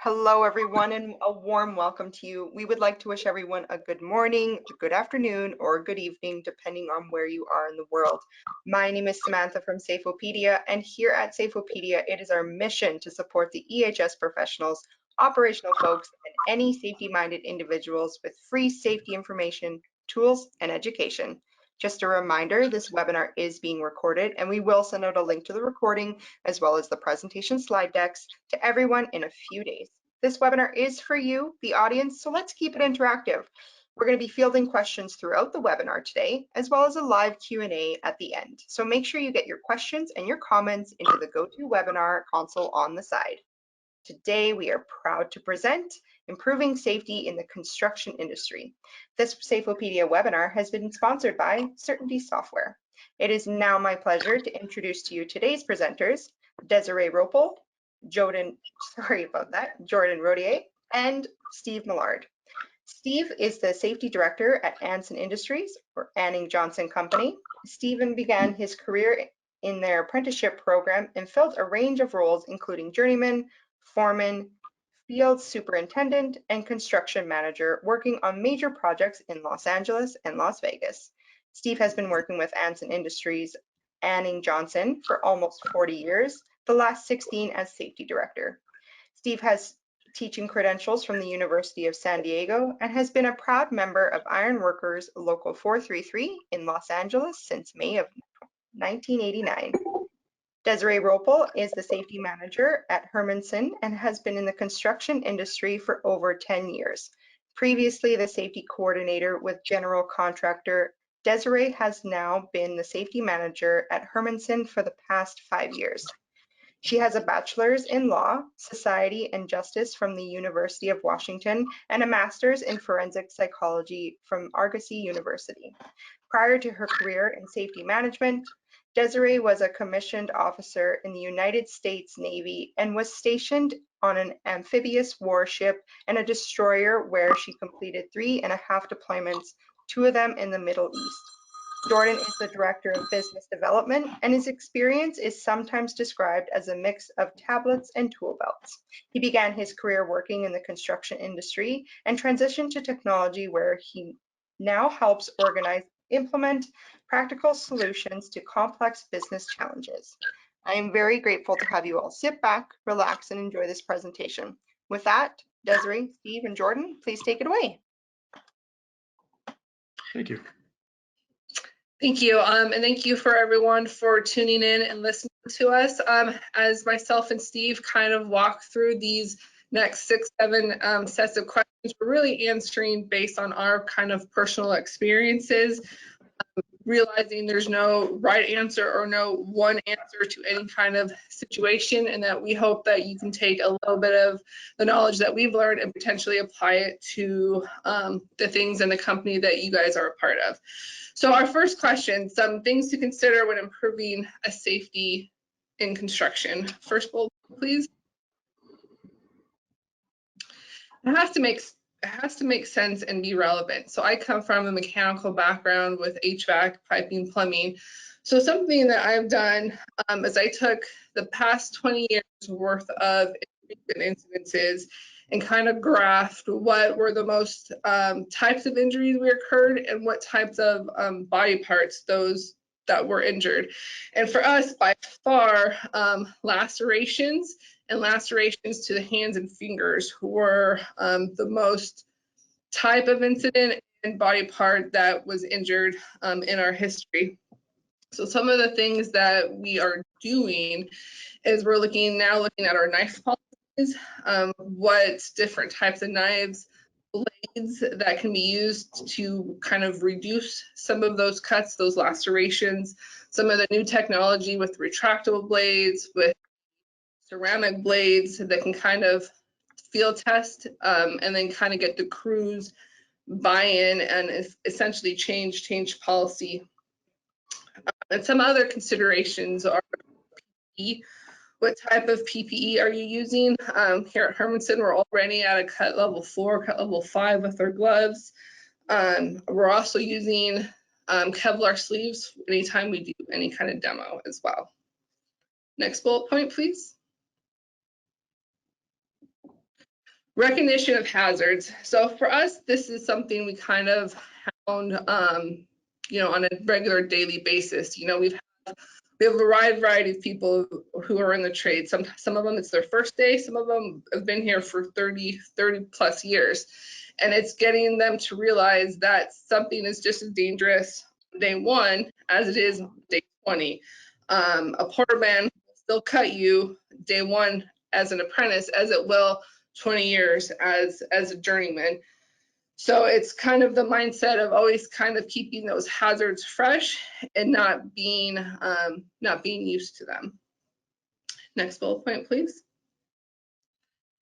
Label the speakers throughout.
Speaker 1: Hello, everyone, and a warm welcome to you. We would like to wish everyone a good morning, a good afternoon, or a good evening, depending on where you are in the world. My name is Samantha from Safeopedia, and here at Safeopedia, it is our mission to support the EHS professionals, operational folks, and any safety-minded individuals with free safety information, tools, and education. Just a reminder, this webinar is being recorded, and we will send out a link to the recording as well as the presentation slide decks to everyone in a few days. This webinar is for you, the audience, so let's keep it interactive. We're going to be fielding questions throughout the webinar today, as well as a live Q&A at the end. So make sure you get your questions and your comments into the GoToWebinar console on the side. Today, we are proud to present Improving Safety in the Construction Industry. This Safeopedia webinar has been sponsored by Certainty Software. It is now my pleasure to introduce to you today's presenters, Desiree Ropel, Jordan Rodier, and Steve Mellard. Steve is the Safety Director at Anson Industries, or Anning Johnson Company. Stephen began his career in their apprenticeship program and filled a range of roles, including journeyman, foreman, field superintendent, and construction manager, working on major projects in Los Angeles and Las Vegas. Steve has been working with Anson Industries, Anning Johnson, for almost 40 years, the last 16 as safety director. Steve has teaching credentials from the University of San Diego and has been a proud member of Iron Workers Local 433 in Los Angeles since May of 1989. Desiree Ropel is the safety manager at Hermanson and has been in the construction industry for over 10 years. Previously the safety coordinator with general contractor, Desiree has now been the safety manager at Hermanson for the past 5 years. She has a bachelor's in law, society, and justice from the University of Washington and a master's in forensic psychology from Argosy University. Prior to her career in safety management, Desiree was a commissioned officer in the United States Navy and was stationed on an amphibious warship and a destroyer where she completed 3.5 deployments, 2 of them in the Middle East. Jordan is the Director of Business Development, and his experience is sometimes described as a mix of tablets and tool belts. He began his career working in the construction industry and transitioned to technology, where he now helps implement practical solutions to complex business challenges. I am very grateful to have you all sit back, relax, and enjoy this presentation. With that, Desiree, Steve, and Jordan, please take it away.
Speaker 2: Thank you.
Speaker 3: Thank you, and thank you for everyone for tuning in and listening to us. As myself and Steve kind of walk through these next 6-7 sets of questions, we're really answering based on our kind of personal experiences, realizing there's no right answer or no one answer to any kind of situation, and that we hope that you can take a little bit of the knowledge that we've learned and potentially apply it to the things in the company that you guys are a part of. So our first question, some things to consider when improving a safety in construction. First bullet, please. It has to make sense and be relevant. So I come from a mechanical background with HVAC, piping, plumbing. So something that I've done is I took the past 20 years worth of incidences and kind of graphed what were the most types of injuries we occurred and what types of body parts those that were injured. And for us, by far, lacerations and lacerations to the hands and fingers were the most type of incident and body part that was injured in our history. So some of the things that we are doing is we're looking at our knife policies, what different types of knives, blades that can be used to kind of reduce some of those cuts, those lacerations, some of the new technology with retractable blades, with ceramic blades that can kind of field test and then kind of get the crews buy-in and essentially change policy. And some other considerations are PPE. What type of PPE are you using? Here at Hermanson, we're already at a cut level 4, cut level 5 with our gloves. We're also using Kevlar sleeves anytime we do any kind of demo as well. Next bullet point, please. Recognition of hazards. So for us, this is something we kind of hound, you know, on a regular daily basis. You know, we have a wide variety of people who are in the trade. Some of them, it's their first day. Some of them have been here for 30 plus years. And it's getting them to realize that something is just as dangerous day one as it is day 20. A porter man will still cut you day one as an apprentice as it will 20 years as a journeyman. So it's kind of the mindset of always kind of keeping those hazards fresh and not being used to them. Next bullet point, please.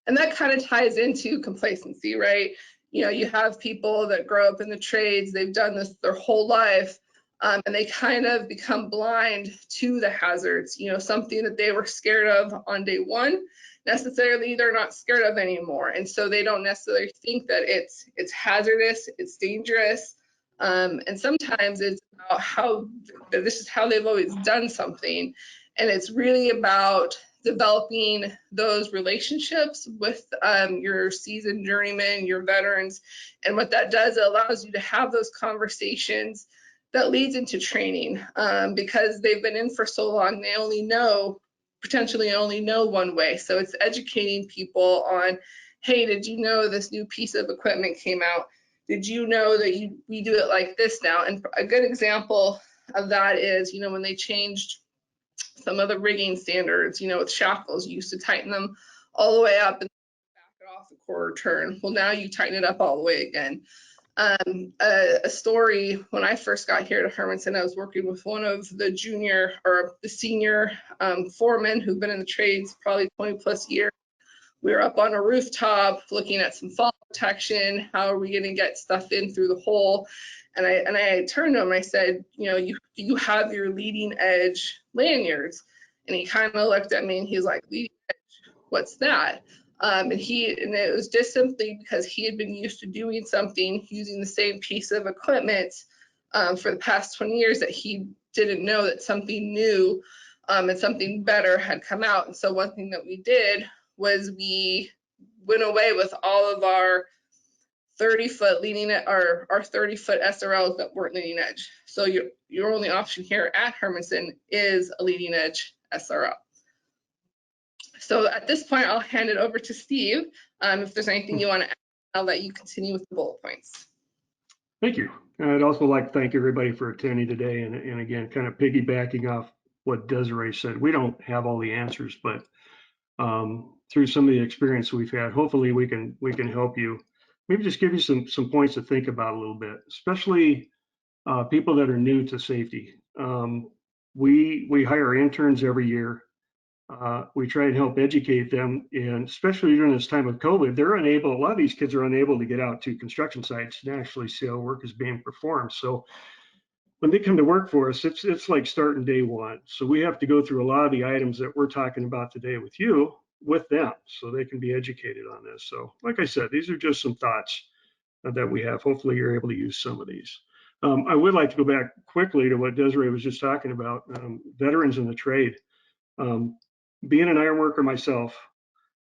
Speaker 3: And that kind of ties into complacency, right? You know, you have people that grow up in the trades, they've done this their whole life, and they kind of become blind to the hazards. You know, something that they were scared of on day one, necessarily they're not scared of anymore, and so they don't necessarily think that it's hazardous, it's dangerous, and sometimes it's about how this is how they've always done something, and it's really about developing those relationships with your seasoned journeymen, your veterans, and what that does, it allows you to have those conversations that leads into training, because they've been in for so long, they potentially only know one way. So it's educating people on, hey, did you know this new piece of equipment came out? Did you know that we do it like this now? And a good example of that is, you know, when they changed some of the rigging standards, you know, with shackles, you used to tighten them all the way up and back it off a quarter turn. Well, now you tighten it up all the way again. A story, when I first got here to Hermanson, I was working with one of the junior or the senior foremen who've been in the trades probably 20 plus years. We were up on a rooftop looking at some fall protection. How are we going to get stuff in through the hole? And I turned to him and I said, you know, you have your leading edge lanyards. And he kind of looked at me and he's like, leading edge, what's that? And it was just simply because he had been used to doing something using the same piece of equipment for the past 20 years that he didn't know that something new and something better had come out. And so one thing that we did was we went away with all of our 30-foot leading our 30-foot SRLs that weren't leading edge. So your only option here at Hermanson is a leading edge SRL. So at this point, I'll hand it over to Steve. If there's anything you want to add, I'll let you continue with the bullet points.
Speaker 2: Thank you. I'd also like to thank everybody for attending today. And again, kind of piggybacking off what Desiree said, we don't have all the answers, but through some of the experience we've had, hopefully we can help you. Maybe just give you some points to think about a little bit, especially people that are new to safety. We hire interns every year. We try and help educate them, and especially during this time of COVID, a lot of these kids are unable to get out to construction sites and actually see how work is being performed. So when they come to work for us, it's like starting day one. So we have to go through a lot of the items that we're talking about today with you, with them, so they can be educated on this. So like I said, these are just some thoughts that we have. Hopefully you're able to use some of these. I would like to go back quickly to what Desiree was just talking about, veterans in the trade. Being an iron worker myself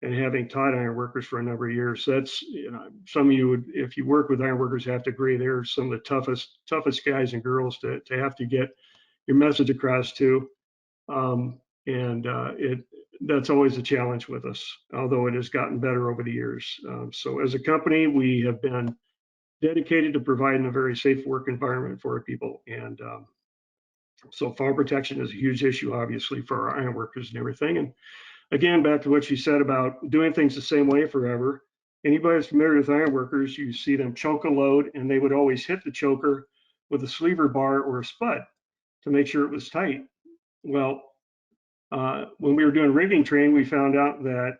Speaker 2: and having taught iron workers for a number of years, that's, you know, some of you would, if you work with iron workers, have to agree they're some of the toughest guys and girls to have to get your message across to. That's always a challenge with us, although it has gotten better over the years. So as a company, we have been dedicated to providing a very safe work environment for our people. And so fall protection is a huge issue, obviously, for our iron workers and everything. And again, back to what she said about doing things the same way forever. Anybody that's familiar with iron workers, you see them choke a load, and they would always hit the choker with a sleever bar or a spud to make sure it was tight. Well, when we were doing rigging training, we found out that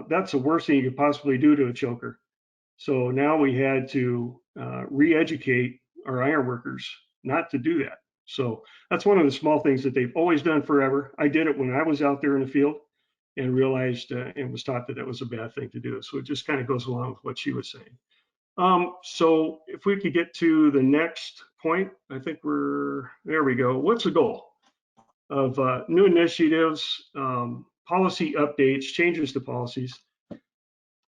Speaker 2: that's the worst thing you could possibly do to a choker. So now we had to re-educate our iron workers not to do that. So that's one of the small things that they've always done forever. I did it when I was out there in the field and realized and was taught that that was a bad thing to do. So it just kind of goes along with what she was saying. So if we could get to the next point, I think there we go. What's the goal of new initiatives, policy updates, changes to policies?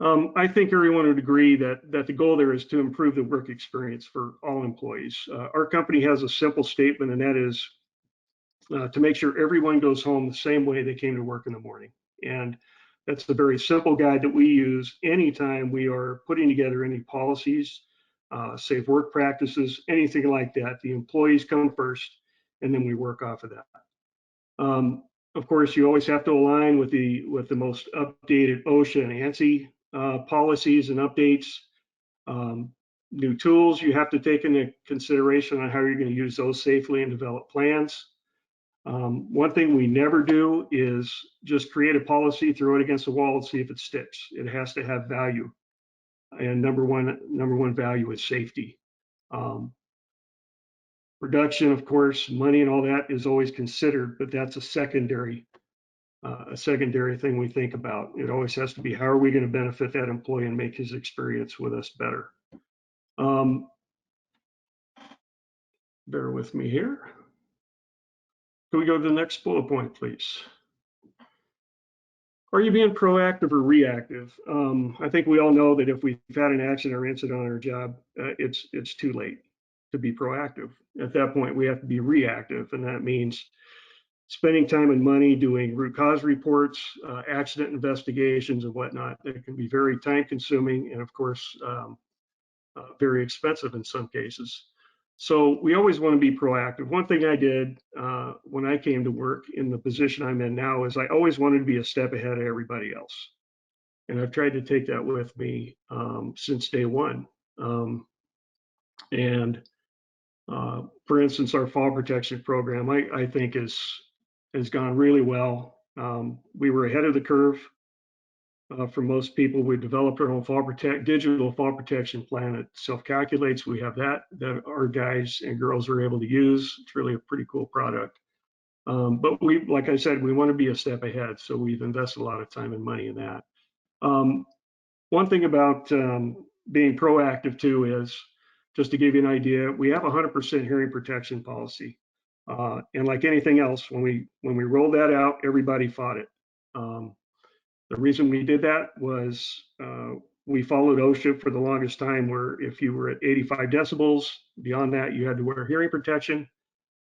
Speaker 2: I think everyone would agree that the goal there is to improve the work experience for all employees. Our company has a simple statement, and that is to make sure everyone goes home the same way they came to work in the morning. And that's the very simple guide that we use anytime we are putting together any policies, safe work practices, anything like that. The employees come first, and then we work off of that. Of course, you always have to align with the most updated OSHA and ANSI policies and updates. New tools you have to take into consideration on how you're going to use those safely and develop plans. One thing we never do is just create a policy, throw it against the wall, and see if it sticks. It has to have value, and number one value is safety. Production, of course, money and all that is always considered, but that's a secondary thing we think about. It always has to be, how are we going to benefit that employee and make his experience with us better? Bear with me here. Can we go to the next bullet point, please? Are you being proactive or reactive? I think we all know that if we've had an accident or incident on our job, it's too late to be proactive. At that point, we have to be reactive, and that means spending time and money doing root cause reports, accident investigations, and whatnot. That can be very time consuming and, of course, very expensive in some cases. So we always want to be proactive. One thing I did when I came to work in the position I'm in now is I always wanted to be a step ahead of everybody else. And I've tried to take that with me since day one. For instance, our fall protection program, I think has gone really well. We were ahead of the curve for most people. We developed our own digital fall protection plan. It self-calculates. We have that our guys and girls are able to use. It's really a pretty cool product. But like I said, we want to be a step ahead. So we've invested a lot of time and money in that. One thing about being proactive too is, just to give you an idea, we have 100% hearing protection policy. And like anything else, when we rolled that out, everybody fought it. The reason we did that was we followed OSHA for the longest time, where if you were at 85 decibels, beyond that, you had to wear hearing protection.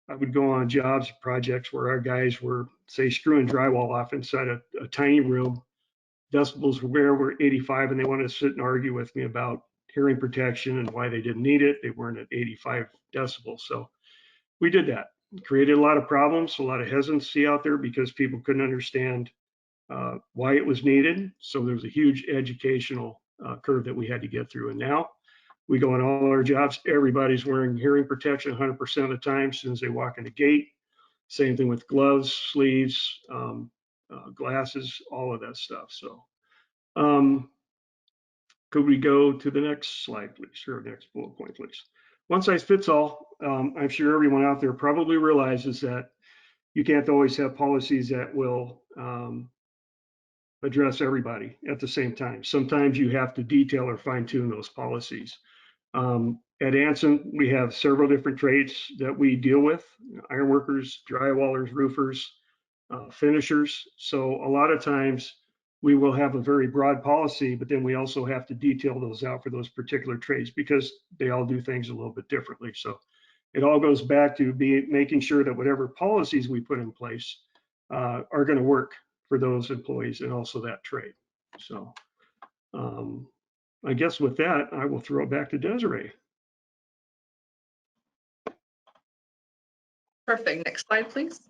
Speaker 2: I would go on jobs, projects where our guys were, say, screwing drywall off inside a tiny room. Decibels were 85, and they wanted to sit and argue with me about hearing protection and why they didn't need it. They weren't at 85 decibels. So we did that. Created a lot of problems, a lot of hesitancy out there because people couldn't understand why it was needed. So there was a huge educational curve that we had to get through. And now we go on all our jobs, everybody's wearing hearing protection 100% of the time as soon as they walk in the gate. Same thing with gloves, sleeves, glasses, all of that stuff. So could we go to the next slide, please, or next bullet point, please? One size fits all. I'm sure everyone out there probably realizes that you can't always have policies that will address everybody at the same time. Sometimes you have to detail or fine tune those policies. At Anson, we have several different trades that we deal with: ironworkers, drywallers, roofers, finishers. So a lot of times we will have a very broad policy, but then we also have to detail those out for those particular trades because they all do things a little bit differently. So it all goes back to making sure that whatever policies we put in place are going to work for those employees and also that trade. So I guess with that, I will throw it back to Desiree.
Speaker 3: Perfect. Next slide, please.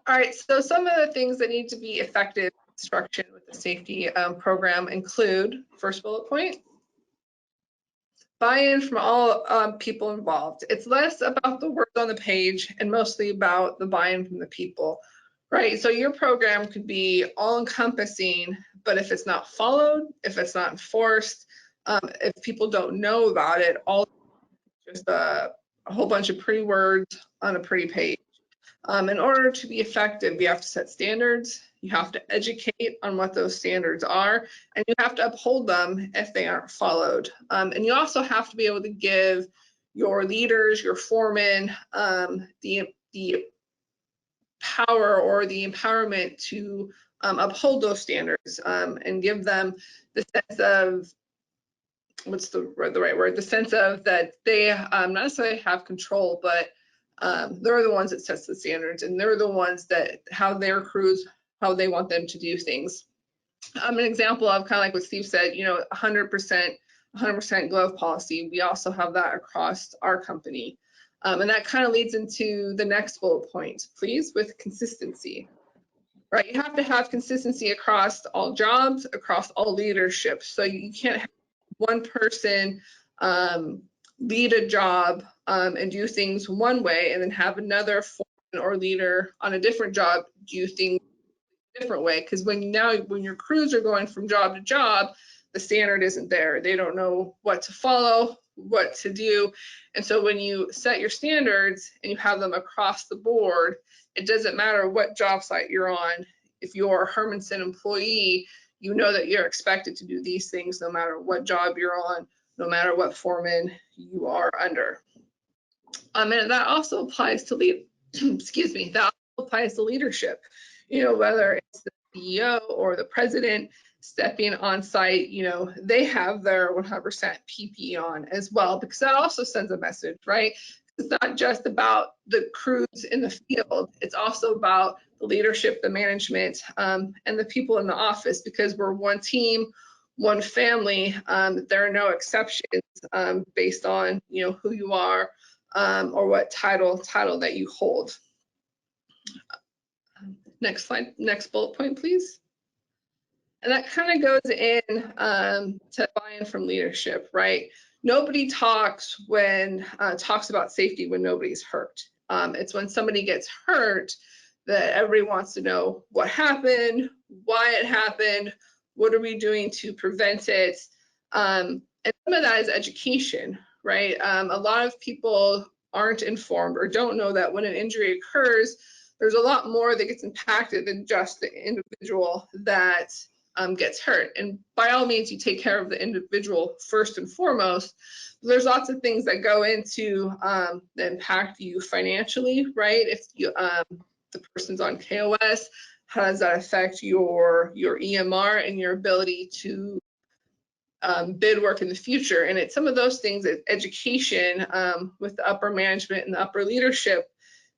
Speaker 3: All right, so some of the things that need to be effective instruction with the safety program include, first bullet point, buy-in from all people involved. It's less about the words on the page and mostly about the buy-in from the people, right? So your program could be all-encompassing, but if it's not followed, if it's not enforced, if people don't know about it, all just a whole bunch of pretty words on a pretty page. In order to be effective, you have to set standards, you have to educate on what those standards are, and you have to uphold them if they aren't followed. And you also have to be able to give your leaders, your foremen, the power or the empowerment to uphold those standards and give them the sense of, what's the right word, the sense of that they not necessarily have control, but they're the ones that sets the standards, and they're the ones that how their crews, how they want them to do things. An example of kind of like what Steve said, 100% glove policy. We also have that across our company. And that kind of leads into the next bullet point, please, with consistency. Right, you have to have consistency across all jobs, across all leadership. So you can't have one person lead a job and do things one way, and then have another foreman or leader on a different job do things a different way. Because when your crews are going from job to job, the standard isn't there. They don't know what to follow, what to do. And so when you set your standards and you have them across the board, it doesn't matter what job site you're on. If you're a Hermanson employee, you know that you're expected to do these things no matter what job you're on, no matter what foreman you are under. And that also applies to excuse me, that also applies to leadership. Whether it's the CEO or the president stepping on site, they have their 100% PPE on as well, because that also sends a message, right? It's not just about the crews in the field, it's also about the leadership, the management, and the people in the office, because we're one team, one family. There are no exceptions based on who you are or what title that you hold. Next slide, next bullet point, please. And that kind of goes in to buy-in from leadership, right? Nobody talks about safety when nobody's hurt. It's when somebody gets hurt that everybody wants to know what happened, why it happened, what are we doing to prevent it? And some of that is education, right? A lot of people aren't informed or don't know that when an injury occurs, there's a lot more that gets impacted than just the individual that gets hurt. And by all means, you take care of the individual first and foremost. There's lots of things that go into that impact you financially, right? If you, the person's on KOS, how does that affect your EMR and your ability to bid work in the future? And it's some of those things, education with the upper management and the upper leadership,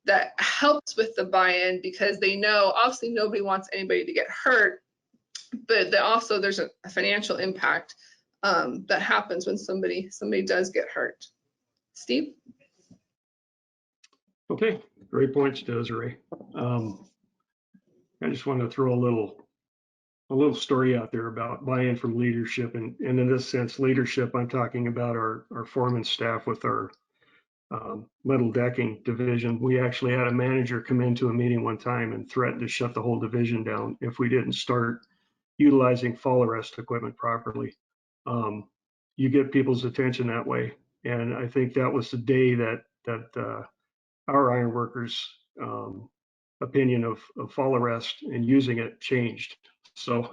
Speaker 3: that helps with the buy-in, because they know obviously nobody wants anybody to get hurt, but also there's a financial impact that happens when somebody does get hurt. Steve?
Speaker 2: Okay, great points, Desiree. I just want to throw a little story out there about buy-in from leadership, and in this sense, leadership, I'm talking about our foreman staff with our metal decking division. We actually had a manager come into a meeting one time and threaten to shut the whole division down if we didn't start utilizing fall arrest equipment properly. You get people's attention that way, and I think that was the day that our ironworkers' opinion of fall arrest and using it changed. So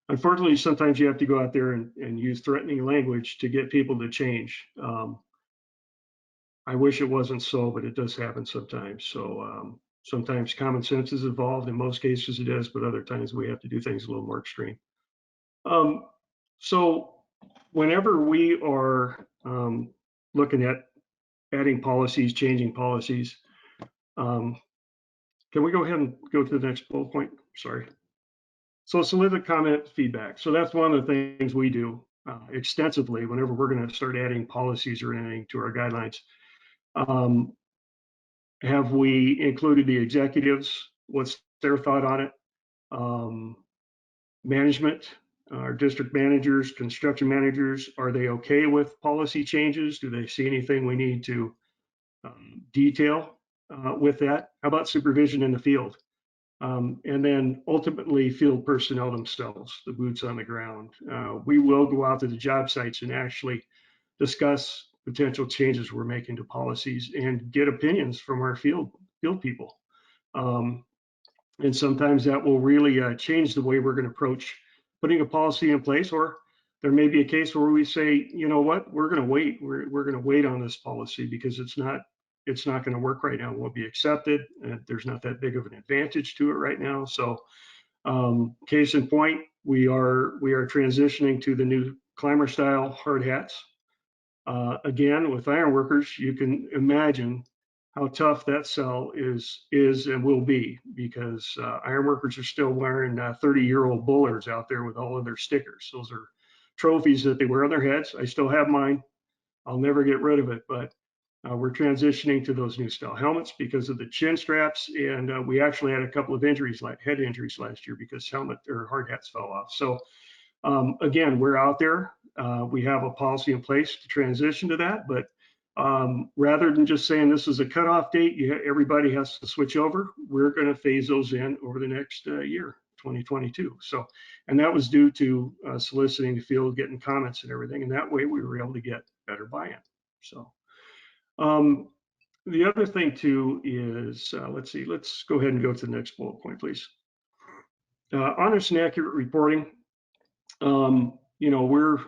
Speaker 2: unfortunately, sometimes you have to go out there and use threatening language to get people to change. I wish it wasn't so, but it does happen sometimes. So sometimes common sense is involved. In most cases it is, but other times we have to do things a little more extreme. So whenever we are looking at adding policies, changing policies, can we go ahead and go to the next bullet point? Sorry. So solicit comment feedback. So that's one of the things we do extensively whenever we're going to start adding policies or anything to our guidelines. Have we included the executives? What's their thought on it? Management, our district managers, construction managers, are they okay with policy changes? Do they see anything we need to detail with that? How about supervision in the field? And then ultimately field personnel themselves, the boots on the ground. We will go out to the job sites and actually discuss potential changes we're making to policies and get opinions from our field people. And sometimes that will really change the way we're going to approach putting a policy in place. Or there may be a case where we say, you know what, we're going to wait. We're going to wait on this policy because it's not going to work right now. It won't be accepted. There's not that big of an advantage to it right now. So Case in point, we are transitioning to the new climber style hard hats. Again, with iron workers, you can imagine how tough that sell is and will be, because iron workers are still wearing 30-year-old bullers out there with all of their stickers. Those are trophies that they wear on their heads. I still have mine. I'll never get rid of it, but we're transitioning to those new style helmets because of the chin straps, and we actually had a couple of injuries, like head injuries last year, because helmet or hard hats fell off. So again, we're out there. We have a policy in place to transition to that, but rather than just saying this is a cutoff date, everybody has to switch over, we're going to phase those in over the next year, 2022. So, and that was due to soliciting the field, getting comments and everything, and that way we were able to get better buy-in. So the other thing too is, let's see, let's go ahead and go to the next bullet point, please. Honest and accurate reporting. You know,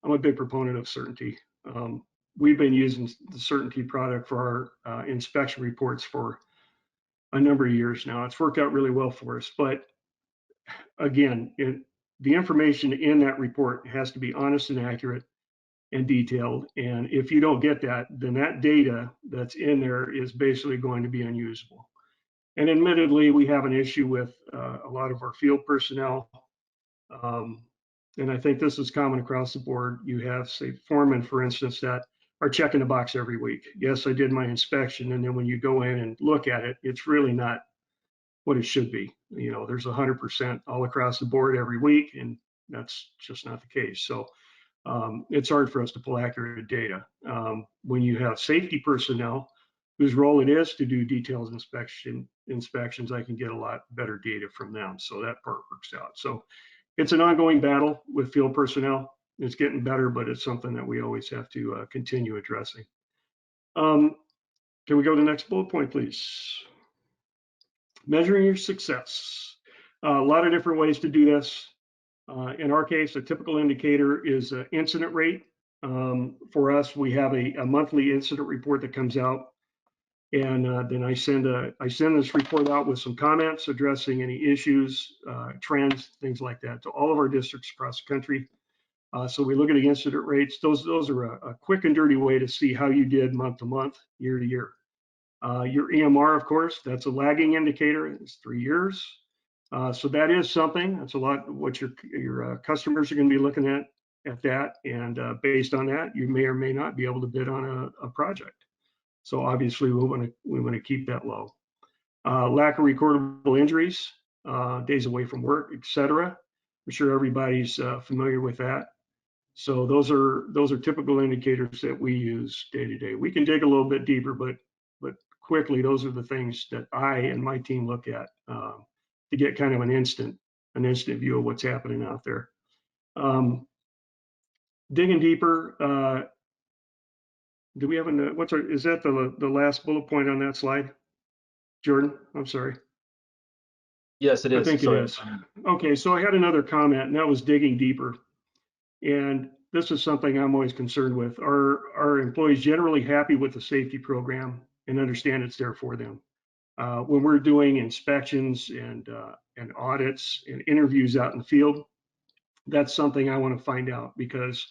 Speaker 2: I'm a big proponent of certainty. We've been using the certainty product for our inspection reports for a number of years now. It's worked out really well for us, but again, the information in that report has to be honest and accurate and detailed. And if you don't get that, then that data that's in there is basically going to be unusable. And admittedly, we have an issue with a lot of our field personnel. And I think this is common across the board. You have, say, foremen, for instance, that are checking the box every week. Yes, I did my inspection. And then when you go in and look at it, it's really not what it should be. You know, there's 100% all across the board every week, and that's just not the case. So it's hard for us to pull accurate data. When you have safety personnel whose role it is to do detailed inspections, I can get a lot better data from them. So that part works out. So it's an ongoing battle with field personnel. It's getting better, but it's something that we always have to continue addressing. Can we go to the next bullet point, please? Measuring your success. A lot of different ways to do this. In our case, a typical indicator is incident rate. For us, we have a monthly incident report that comes out, and then I send this report out with some comments addressing any issues, trends, things like that, to all of our districts across the country. So we look at the incident rates. Those are a quick and dirty way to see how you did month to month, year to year. Your EMR, of course, that's a lagging indicator. It's 3 years. So that is something. That's a lot what your customers are going to be looking at that, and based on that, you may or may not be able to bid on a project. So obviously, we want to keep that low. Lack of recordable injuries, days away from work, etc. I'm sure everybody's familiar with that. So those are typical indicators that we use day to day. We can dig a little bit deeper, but quickly, those are the things that I and my team look at to get kind of an instant view of what's happening out there. Digging deeper. Do we have is that the last bullet point on that slide? Jordan, I'm sorry.
Speaker 4: Yes, it is.
Speaker 2: I think it is. Okay, so I had another comment, and that was digging deeper. And this is something I'm always concerned with. Are employees generally happy with the safety program and understand it's there for them? When we're doing inspections and audits and interviews out in the field, that's something I want to find out, because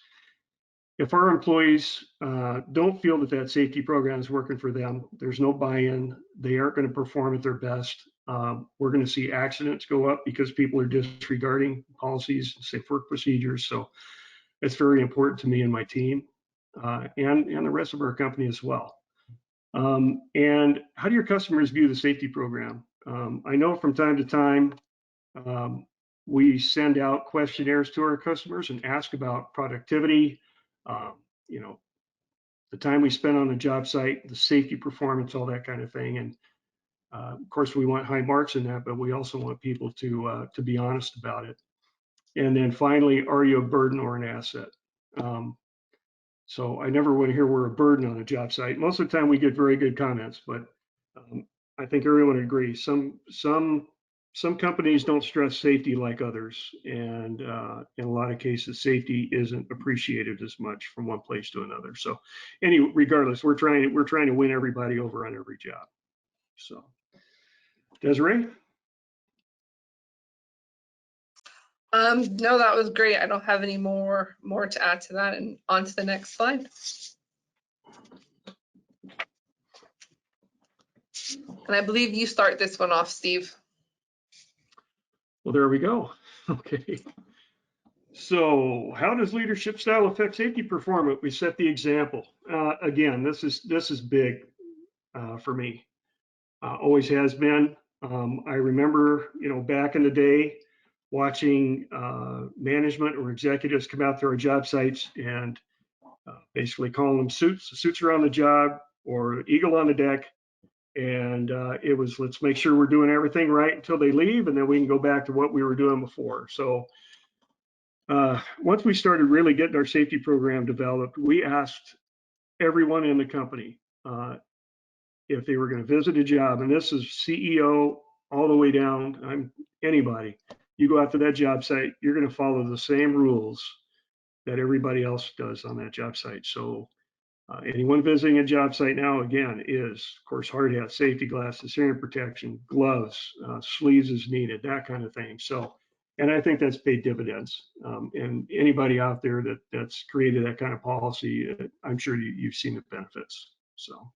Speaker 2: if our employees don't feel that safety program is working for them, there's no buy-in, they aren't going to perform at their best. We're going to see accidents go up because people are disregarding policies, safe work procedures. So it's very important to me and my team, and the rest of our company as well. And how do your customers view the safety program? I know from time to time, we send out questionnaires to our customers and ask about productivity, you know, the time we spend on the job site, the safety performance, all that kind of thing. And of course, we want high marks in that, but we also want people to be honest about it. And then finally, are you a burden or an asset? So I never want to hear we're a burden on a job site. Most of the time we get very good comments, but I think everyone would agree. Some companies don't stress safety like others, and in a lot of cases, safety isn't appreciated as much from one place to another. So, anyway, regardless, we're trying to win everybody over on every job. So, Desiree.
Speaker 3: No, that was great. I don't have any more to add to that, and on to the next slide. And I believe you start this one off, Steve.
Speaker 2: Well, there we go. Okay. So how does leadership style affect safety performance? We set the example. Again, this is big for me. Always has been. I remember, back in the day, watching management or executives come out to our job sites and basically calling them suits. The suits are on the job or eagle on the deck. And it was, let's make sure we're doing everything right until they leave, and then we can go back to what we were doing before. So once we started really getting our safety program developed, we asked everyone in the company if they were going to visit a job, and this is CEO all the way down. I'm anybody. You go out to that job site, you're going to follow the same rules that everybody else does on that job site. So anyone visiting a job site now, again, is, of course, hard hat, safety glasses, hearing protection, gloves, sleeves as needed, that kind of thing. So, and I think that's paid dividends. And anybody out there that's created that kind of policy, I'm sure you've seen the benefits. So,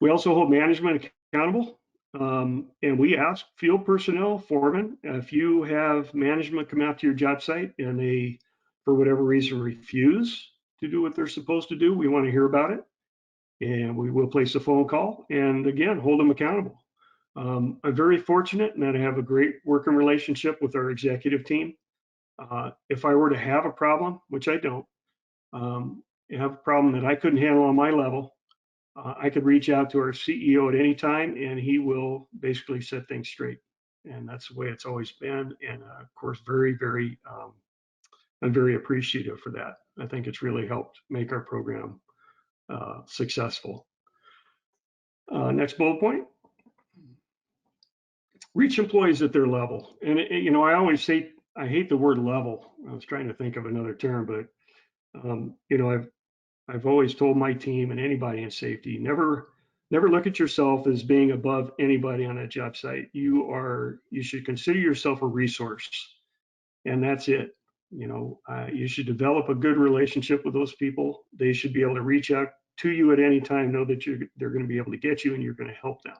Speaker 2: we also hold management accountable. And we ask field personnel, foremen, if you have management come out to your job site and they, for whatever reason, refuse to do what they're supposed to do, we want to hear about it. And we will place a phone call and, again, hold them accountable. I'm very fortunate in that I have a great working relationship with our executive team. If I were to have a problem, which I don't, have a problem that I couldn't handle on my level, I could reach out to our CEO at any time and he will basically set things straight. And that's the way it's always been. And of course, I'm very appreciative for that. I think it's really helped make our program successful. Next bullet point. Reach employees at their level. And I always say, I hate the word level. I was trying to think of another term, but I've always told my team and anybody in safety, never look at yourself as being above anybody on that job site. You should consider yourself a resource, and that's it. You should develop a good relationship with those people. They should be able to reach out to you at any time, know that they're going to be able to get you and you're going to help them.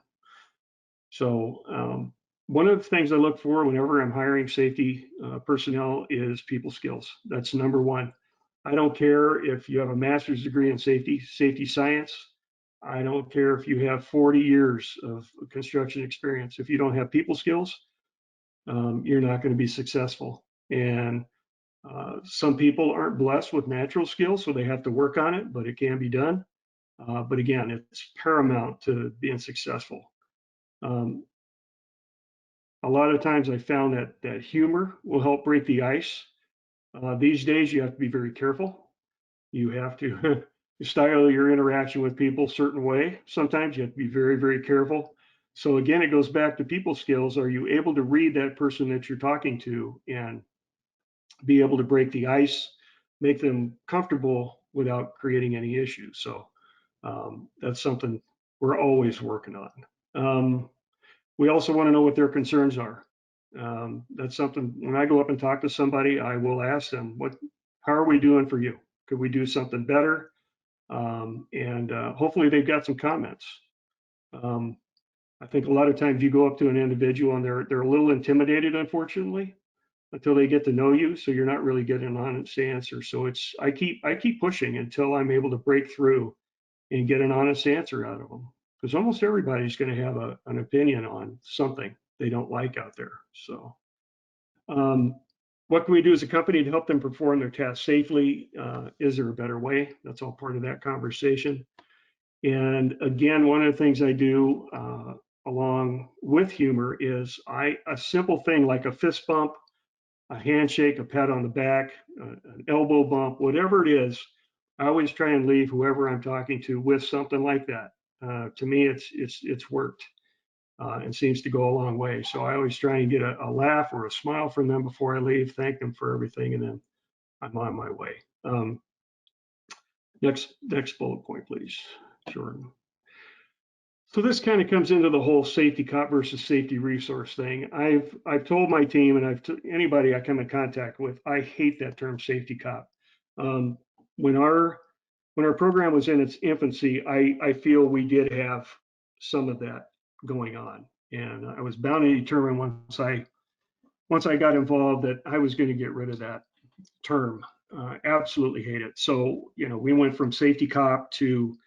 Speaker 2: So one of the things I look for whenever I'm hiring safety personnel is people skills. That's number one. I don't care if you have a master's degree in safety science. I don't care if you have 40 years of construction experience. If you don't have people skills, you're not going to be successful. And some people aren't blessed with natural skills, so they have to work on it, but it can be done. But again, it's paramount to being successful. A lot of times I found that humor will help break the ice. These days, you have to be very careful. You have to style your interaction with people a certain way. Sometimes you have to be very, very careful. So again, it goes back to people skills. Are you able to read that person that you're talking to and be able to break the ice, make them comfortable without creating any issues? So that's something we're always working on. We also want to know what their concerns are. That's something, when I go up and talk to somebody, I will ask them, how are we doing for you? Could we do something better? And hopefully they've got some comments. I think a lot of times you go up to an individual and they're a little intimidated, unfortunately, until they get to know you. So you're not really getting an honest answer. So I keep pushing until I'm able to break through and get an honest answer out of them. Because almost everybody's going to have an opinion on something they don't like out there. So what can we do as a company to help them perform their tasks safely? Is there a better way? That's all part of that conversation. And again, one of the things I do along with humor is a simple thing like a fist bump, a handshake, a pat on the back, an elbow bump, whatever it is. I always try and leave whoever I'm talking to with something like that. To me, it's worked and seems to go a long way. So I always try and get a laugh or a smile from them before I leave, thank them for everything, and then I'm on my way. Next bullet point, please, Jordan. So this kind of comes into the whole safety cop versus safety resource thing. I've told my team, and anybody I come in contact with, I hate that term safety cop. Um, when our program was in its infancy, I feel we did have some of that going on, and I was bound and determined once I got involved that I was going to get rid of that term. Absolutely hate it. So we went from safety cop to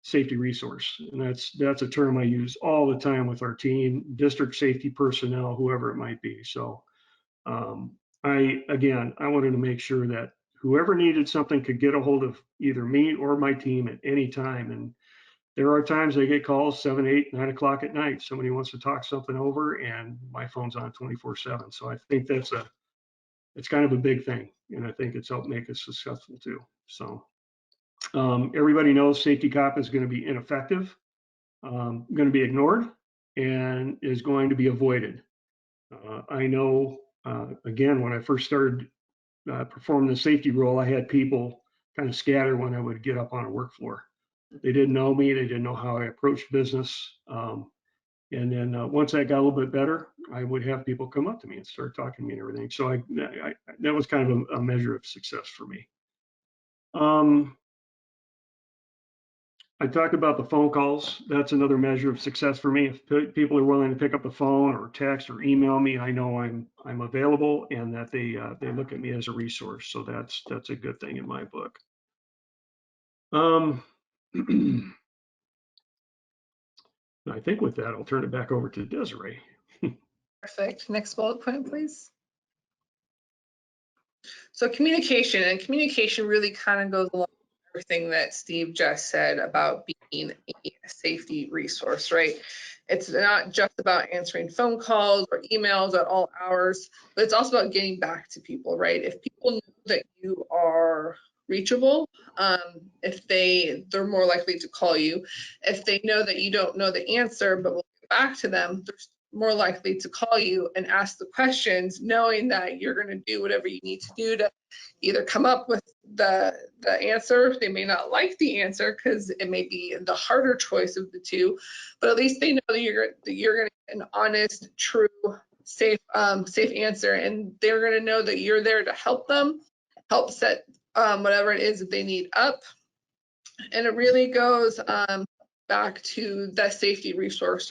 Speaker 2: safety resource. And that's a term I use all the time with our team, district safety personnel, whoever it might be. So I wanted to make sure that whoever needed something could get a hold of either me or my team at any time. And there are times I get calls 7, 8, 9 o'clock at night. Somebody wants to talk something over and my phone's on 24/7. So I think it's kind of a big thing. And I think it's helped make us successful too. So everybody knows safety cop is going to be ineffective, going to be ignored, and is going to be avoided. I know, again, when I first started performing the safety role, I had people kind of scatter when I would get up on a work floor. They didn't know me. They didn't know how I approached business. And then once that got a little bit better, I would have people come up to me and start talking to me and everything. So that was kind of a measure of success for me. I talked about the phone calls. That's another measure of success for me. If people are willing to pick up the phone or text or email me, I know I'm available and that they look at me as a resource. So that's a good thing in my book. I think with that, I'll turn it back over to Desiree.
Speaker 3: Perfect. Next bullet point, please. So communication really kind of goes along with everything that Steve just said about being a safety resource, right? It's not just about answering phone calls or emails at all hours, but it's also about getting back to people, right? If people know that you are reachable, if they're more likely to call you. If they know that you don't know the answer, but will get back to them, they're more likely to call you and ask the questions, knowing that you're going to do whatever you need to do to either come up with the answer. They may not like the answer because it may be the harder choice of the two, but at least they know that you're going to get an honest, true, safe answer, and they're going to know that you're there to help them, help set whatever it is that they need up. And it really goes back to that safety resource.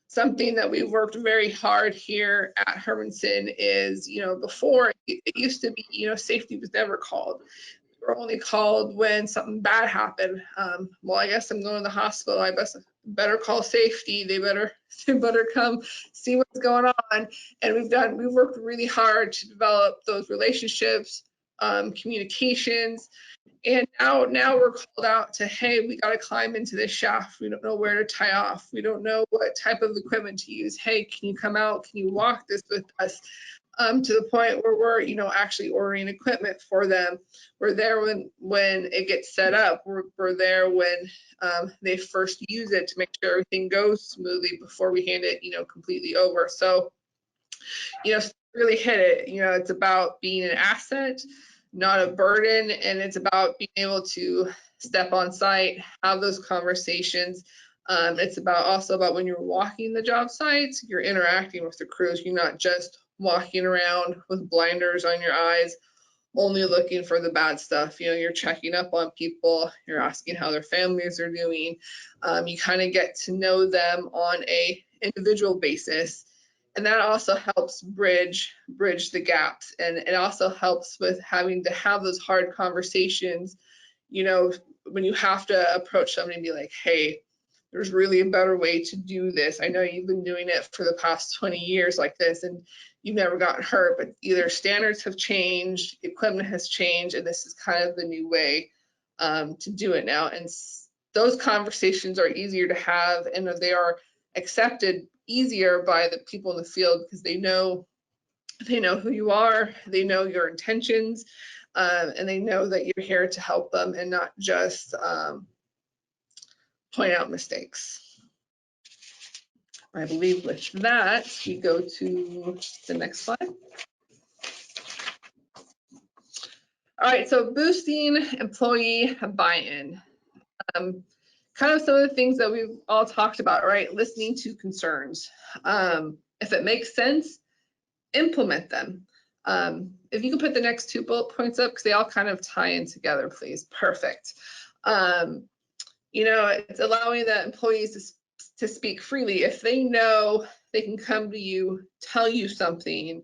Speaker 3: Something that we've worked very hard here at Hermanson is, before it used to be, safety was never called. We were only called when something bad happened. Well, I guess I'm going to the hospital. I better call safety. They better come see what's going on. And we've worked really hard to develop those relationships, communications. And now we're called out to, hey, we got to climb into this shaft. We don't know where to tie off. We don't know what type of equipment to use. Hey, can you come out? Can you walk this with us? To the point where we're, actually ordering equipment for them. We're there when it gets set up. We're there when they first use it to make sure everything goes smoothly before we hand it, completely over. So, really hit it. It's about being an asset, not a burden, and it's about being able to step on site, have those conversations. It's also about when you're walking the job sites, you're interacting with the crews. You're not just walking around with blinders on your eyes, only looking for the bad stuff. You're checking up on people, you're asking how their families are doing. You kind of get to know them on a individual basis. And that also helps bridge the gaps. And it also helps with having to have those hard conversations, when you have to approach somebody and be like, hey, there's really a better way to do this. I know you've been doing it for the past 20 years like this and you've never gotten hurt, but either standards have changed, equipment has changed, and this is kind of the new way to do it now. And those conversations are easier to have, and they are accepted easier by the people in the field because they know who you are, they know your intentions, and they know that you're here to help them and not just point out mistakes. I believe with that, we go to the next slide. All right, so boosting employee buy-in. kind of some of the things that we've all talked about, right? Listening to concerns. If it makes sense, implement them. If you can put the next 2 bullet points up, because they all kind of tie in together, please. Perfect. You know, it's allowing the employees to speak freely. If they know they can come to you, tell you something,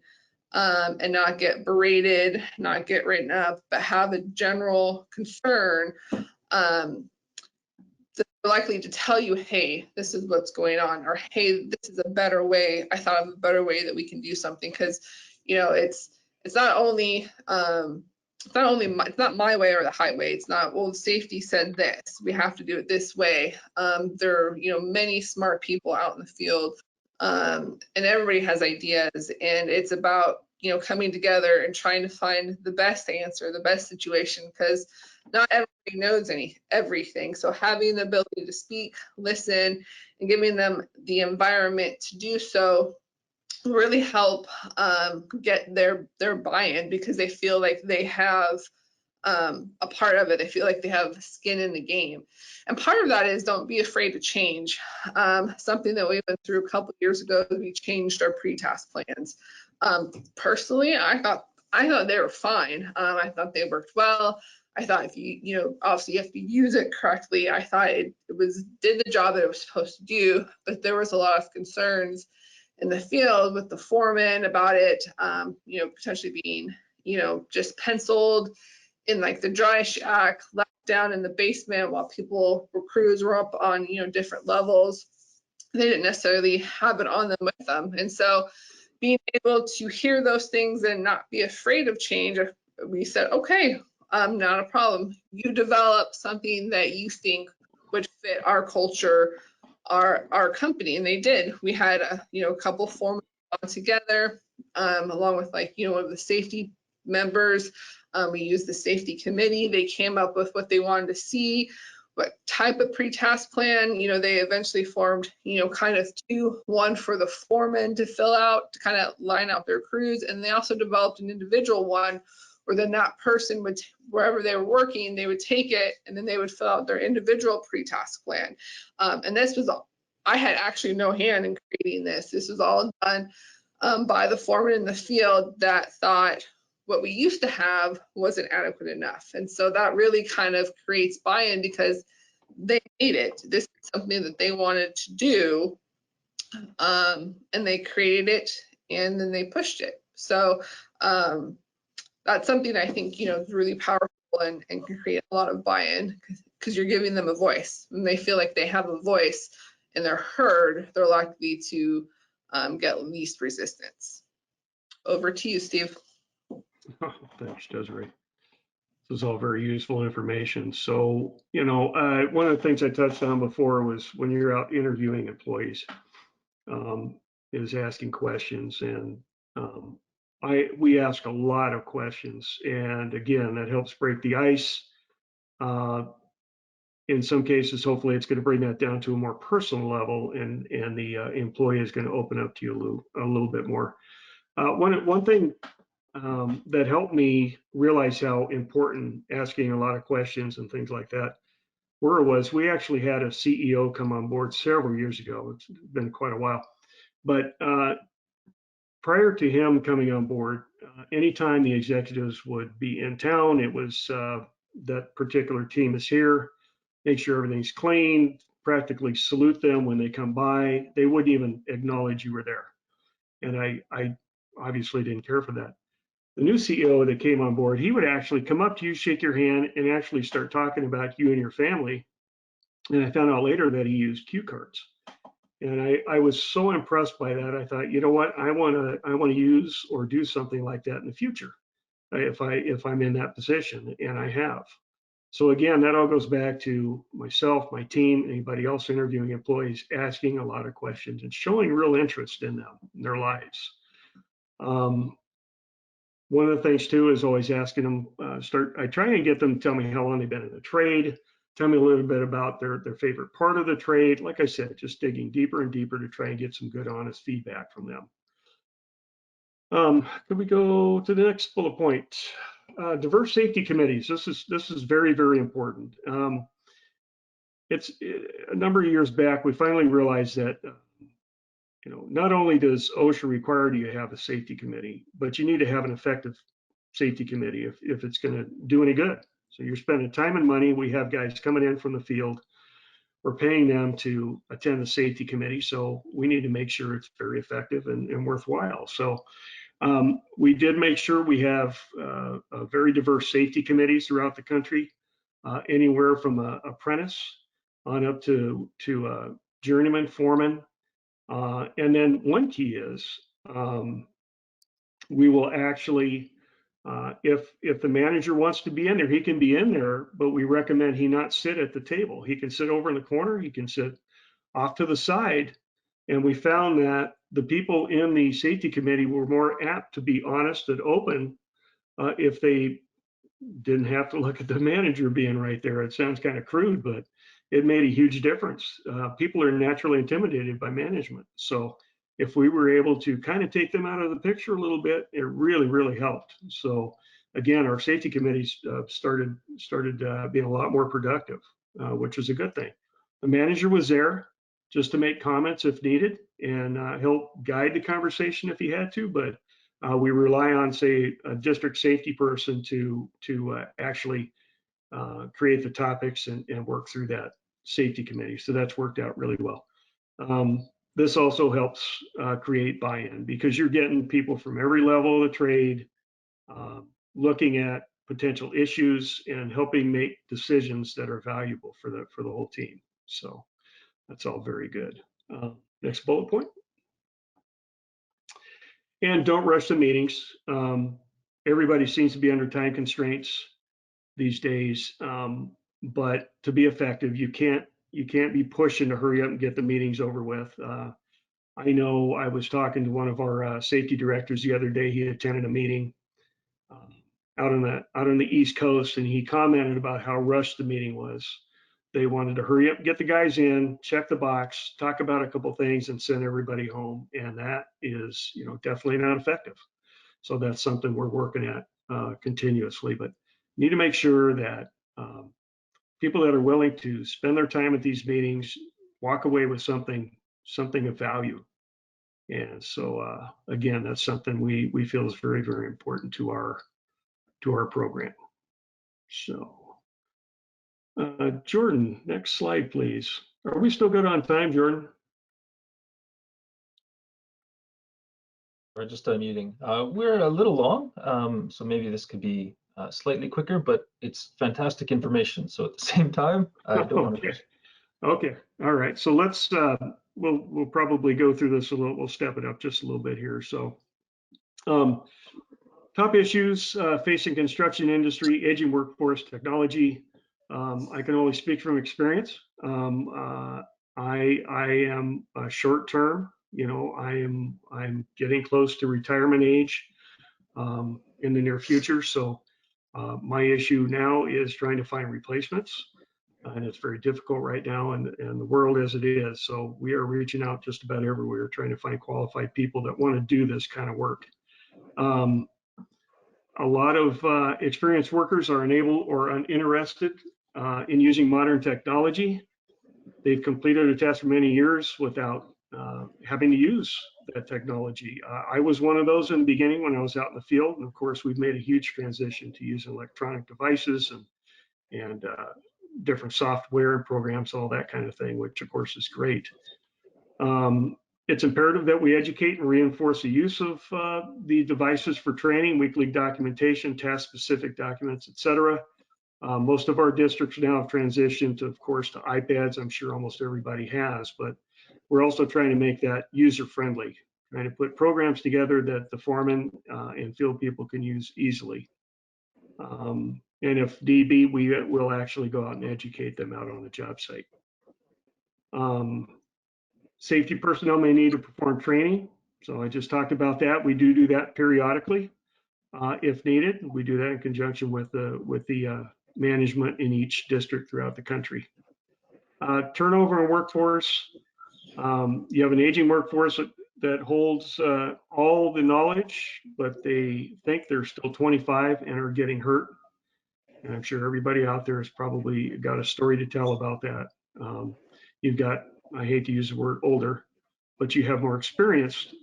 Speaker 3: and not get berated, not get written up, but have a general concern, they're likely to tell you, hey, this is what's going on, or hey, this is a better way. I thought of a better way that we can do something, because you know, it's not only it's not my way or the highway. It's not, well, safety said this, we have to do it this way. There are, you know, many smart people out in the field, and everybody has ideas, and it's about, you know, coming together and trying to find the best answer, the best situation, because not everybody knows everything. So having the ability to speak, listen, and giving them the environment to do so really help get their buy-in, because they feel like they have a part of it. They feel like they have skin in the game. And part of that is, don't be afraid to change. Something that we went through a couple of years ago, we changed our pre-task plans. Personally, I thought they were fine. I thought they worked well. I thought if you know, obviously you have to use it correctly. I thought it did the job that it was supposed to do, but there was a lot of concerns in the field with the foreman about it, you know, potentially being, you know, just penciled in like the dry shack, left down in the basement while crews were up on, you know, different levels. They didn't necessarily have it on them with them. And so being able to hear those things and not be afraid of change, we said, okay, not a problem. You develop something that you think would fit our culture, our company, and they did. We had you know, a couple foremen together, along with, like, you know, one of the safety members. We used the safety committee. They came up with what they wanted to see, what type of pre-task plan. You know, they eventually formed, you know, kind of 2, one for the foreman to fill out, to kind of line out their crews, and they also developed an individual one where then that person would, wherever they were working, they would take it and then they would fill out their individual pre-task plan. And this was, I had actually no hand in creating this. This was all done by the foreman in the field that thought what we used to have wasn't adequate enough. And so that really kind of creates buy-in, because they made it. This is something that they wanted to do, and they created it and then they pushed it. So that's something I think, you know, is really powerful and can create a lot of buy-in, because you're giving them a voice. When they feel like they have a voice and they're heard, they're likely to get least resistance. Over to you, Steve.
Speaker 2: Oh, thanks, Desiree. This is all very useful information. So, you know, one of the things I touched on before was when you're out interviewing employees, is asking questions. And we ask a lot of questions. And again, that helps break the ice. In some cases, hopefully it's going to bring that down to a more personal level, and the employee is going to open up to you a little bit more. One thing that helped me realize how important asking a lot of questions and things like that was we actually had a CEO come on board several years ago. It's been quite a while. But prior to him coming on board, anytime the executives would be in town, it was that particular team is here, make sure everything's clean, practically salute them when they come by. They wouldn't even acknowledge you were there. And I obviously didn't care for that. The new CEO that came on board, he would actually come up to you, shake your hand, and actually start talking about you and your family. And I found out later that he used cue cards. And I was so impressed by that. I thought, you know what, I want to use or do something like that in the future if I'm in that position, and I have. So again, that all goes back to myself, my team, anybody else interviewing employees, asking a lot of questions and showing real interest in them, in their lives. One of the things too is always asking them, I try and get them to tell me how long they've been in the trade, tell me a little bit about their favorite part of the trade. Like I said, just digging deeper and deeper to try and get some good, honest feedback from them. Could we go to the next bullet point? Diverse safety committees. This is very, very important. it's a number of years back, we finally realized that, not only does OSHA require you to have a safety committee, but you need to have an effective safety committee if it's going to do any good. So you're spending time and money. We have guys coming in from the field. We're paying them to attend the safety committee. So we need to make sure it's very effective and worthwhile. So we did make sure we have very diverse safety committees throughout the country, anywhere from a apprentice on up to journeyman, foreman. And then one key is we will actually, if the manager wants to be in there, he can be in there, but we recommend he not sit at the table. He can sit over in the corner, he can sit off to the side. And we found that the people in the safety committee were more apt to be honest and open if they didn't have to look at the manager being right there. It sounds kind of crude, but it made a huge difference. People are naturally intimidated by management. So if we were able to kind of take them out of the picture a little bit, it really, really helped. So again, our safety committees started being a lot more productive, which was a good thing. The manager was there just to make comments if needed and help guide the conversation if he had to, but we rely on, say, a district safety person to actually create the topics and work through that safety committee. So that's worked out really well. This also helps create buy-in because you're getting people from every level of the trade looking at potential issues and helping make decisions that are valuable for the whole team. So that's all very good. Next bullet point. And don't rush the meetings. Everybody seems to be under time constraints these days, but to be effective, you can't be pushing to hurry up and get the meetings over with. I know I was talking to one of our safety directors the other day. He attended a meeting out on the East Coast, and he commented about how rushed the meeting was. They wanted to hurry up, get the guys in, check the box, talk about a couple things, and send everybody home. And that is, definitely not effective. So that's something we're working at continuously. But need to make sure that people that are willing to spend their time at these meetings walk away with something of value. And so again, that's something we feel is very, very important to our program. So. Jordan, next slide, please. Are we still good on time, Jordan?
Speaker 4: We're just unmuting. We're a little long, so maybe this could be slightly quicker, but it's fantastic information. So at the same time, I don't want to.
Speaker 2: Okay. All right. So let's we'll probably go through this a little. We'll step it up just a little bit here. So, top issues facing construction industry: aging workforce, technology. I can only speak from experience. I am short term. I'm getting close to retirement age in the near future. So my issue now is trying to find replacements, and it's very difficult right now in the world as it is. So we are reaching out just about everywhere, trying to find qualified people that want to do this kind of work. A lot of experienced workers are unable or uninterested in using modern technology. They've completed a test for many years without having to use that technology. I was one of those in the beginning when I was out in the field, and of course we've made a huge transition to using electronic devices and different software and programs, all that kind of thing, which of course is great. It's imperative that we educate and reinforce the use of the devices for training, weekly documentation, task-specific documents, etc. Most of our districts now have transitioned, of course, to iPads. I'm sure almost everybody has, but we're also trying to make that user-friendly, trying to put programs together that the foremen and field people can use easily. And if need be, we will actually go out and educate them out on the job site. Safety personnel may need to perform training. So I just talked about that. We do that periodically if needed. We do that in conjunction with the management in each district throughout the country. Turnover in workforce. You have an aging workforce that holds all the knowledge, but they think they're still 25 and are getting hurt. And I'm sure everybody out there has probably got a story to tell about that. You've got, I hate to use the word older, but you have more experienced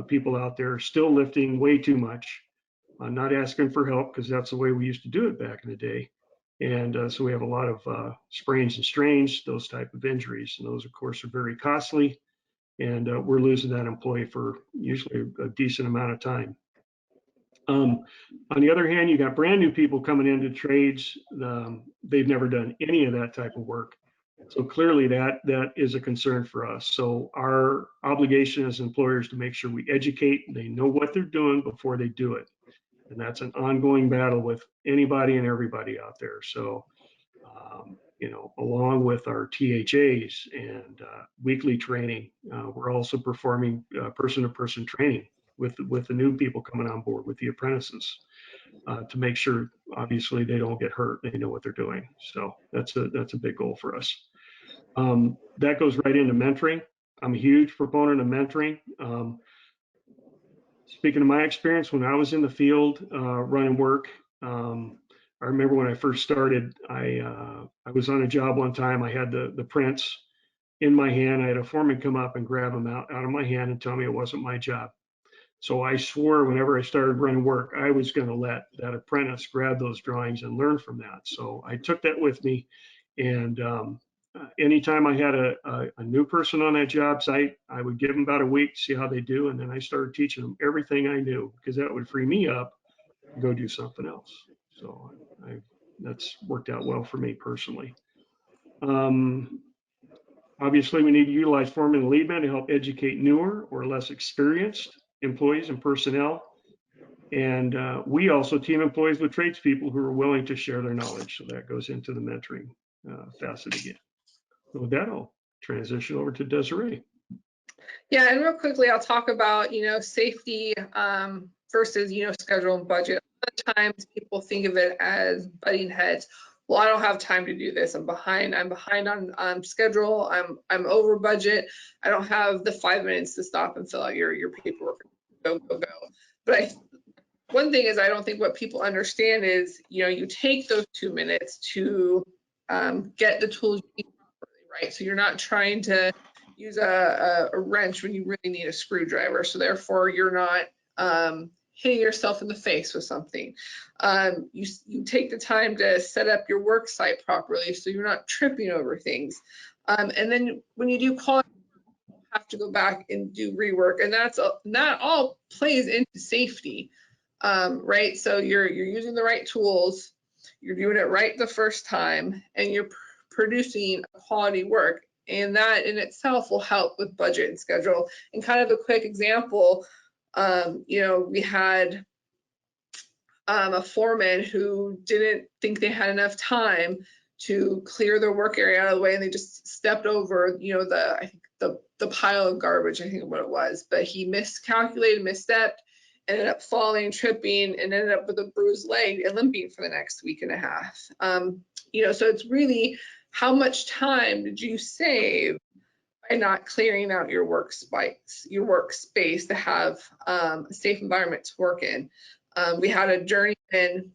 Speaker 2: people out there still lifting way too much, not asking for help because that's the way we used to do it back in the day. And so we have a lot of sprains and strains, those type of injuries, and those of course are very costly. And we're losing that employee for usually a decent amount of time. On the other hand, you got brand new people coming into trades. They've never done any of that type of work. So clearly that is a concern for us. So our obligation as employers to make sure we educate, they know what they're doing before they do it. And that's an ongoing battle with anybody and everybody out there. So, you know, along with our THAs and weekly training, we're also performing person-to-person training with the new people coming on board, with the apprentices, to make sure, obviously, they don't get hurt. They know what they're doing. So that's a big goal for us. That goes right into mentoring. I'm a huge proponent of mentoring. Speaking of my experience, when I was in the field running work, I remember when I first started, I was on a job one time. I had the prints in my hand. I had a foreman come up and grab them out of my hand and tell me it wasn't my job. So I swore whenever I started running work, I was going to let that apprentice grab those drawings and learn from that. So I took that with me. And anytime I had a new person on that job site, I would give them about a week, see how they do. And then I started teaching them everything I knew, because that would free me up to go do something else. So that's worked out well for me personally. Obviously, we need to utilize foreman and lead men to help educate newer or less experienced employees and personnel. And we also team employees with tradespeople who are willing to share their knowledge. So that goes into the mentoring facet again. So with that, I'll transition over to Desiree.
Speaker 3: Yeah, and real quickly, I'll talk about, safety versus, schedule and budget. A lot of times people think of it as butting heads. Well, I don't have time to do this. I'm behind on schedule. I'm over budget. I don't have the 5 minutes to stop and fill out your paperwork. Go. But one thing is, I don't think what people understand is, you take those 2 minutes to get the tools you need properly, right? So you're not trying to use a wrench when you really need a screwdriver. So therefore, you're not hitting yourself in the face with something. You take the time to set up your work site properly, so you're not tripping over things. And then when you do quality, you have to go back and do rework, and that all plays into safety, right? So you're using the right tools, you're doing it right the first time, and you're producing quality work. And that in itself will help with budget and schedule. And kind of a quick example, we had a foreman who didn't think they had enough time to clear their work area out of the way, and they just stepped over, the pile of garbage, I think what it was. But he miscalculated, misstepped, ended up falling, tripping, and ended up with a bruised leg and limping for the next week and a half. So it's really, how much time did you save by not clearing out your workspace to have a safe environment to work in? We had a journeyman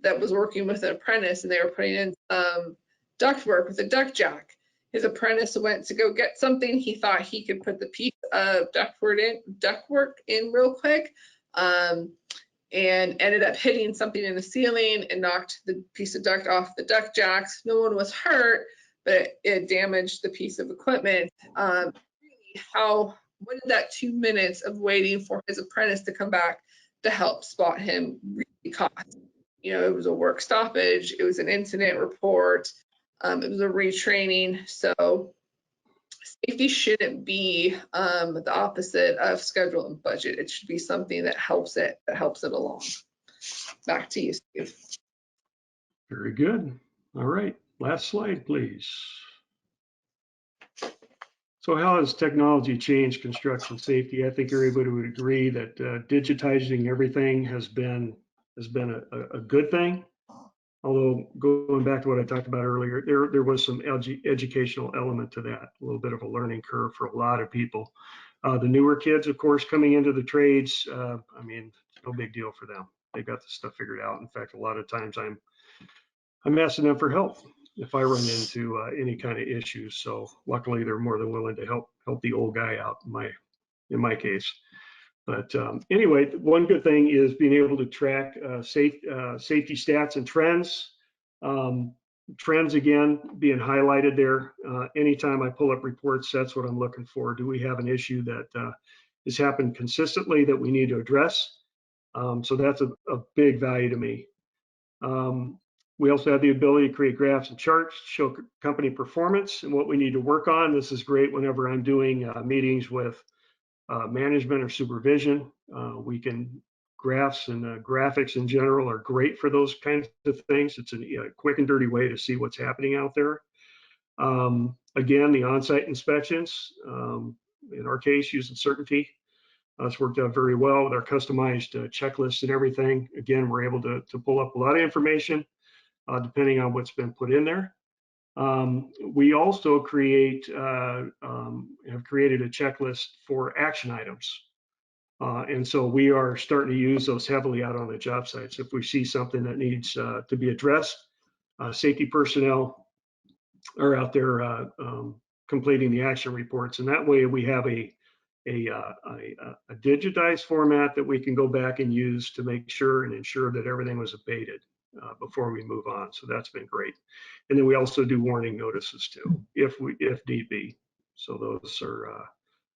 Speaker 3: that was working with an apprentice, and they were putting in duct work with a duct jack. His apprentice went to go get something. He thought he could put the piece of ductwork in real quick, and ended up hitting something in the ceiling and knocked the piece of duct off the duct jacks. No one was hurt, but it damaged the piece of equipment. What did that 2 minutes of waiting for his apprentice to come back to help spot him really cost? It was a work stoppage, it was an incident report, it was a retraining. So safety shouldn't be the opposite of schedule and budget. It should be something that helps it along. Back to you, Steve.
Speaker 2: Very good. All right, last slide, please. So how has technology changed construction safety? I think everybody would agree that digitizing everything has been a good thing. Although going back to what I talked about earlier, there was some educational element to that, a little bit of a learning curve for a lot of people. The newer kids, of course, coming into the trades, no big deal for them. They've got the stuff figured out. In fact, a lot of times I'm asking them for help. if I run into any kind of issues. So luckily, they're more than willing to help the old guy out in my case. But anyway, one good thing is being able to track safety stats and trends. Trends, again, being highlighted there. Anytime I pull up reports, that's what I'm looking for. Do we have an issue that has happened consistently that we need to address? So that's a big value to me. We also have the ability to create graphs and charts, show company performance and what we need to work on. This is great whenever I'm doing meetings with management or supervision. Graphs and graphics in general are great for those kinds of things. It's a quick and dirty way to see what's happening out there. Again, the on-site inspections, in our case, using Certainty. It's worked out very well with our customized checklists and everything. Again, we're able to pull up a lot of information depending on what's been put in there. We also have created a checklist for action items. And so we are starting to use those heavily out on the job sites. If we see something that needs to be addressed, safety personnel are out there completing the action reports. And that way we have a digitized format that we can go back and use to make sure and ensure that everything was abated before we move on. So that's been great. And then we also do warning notices too, if need be. So those are a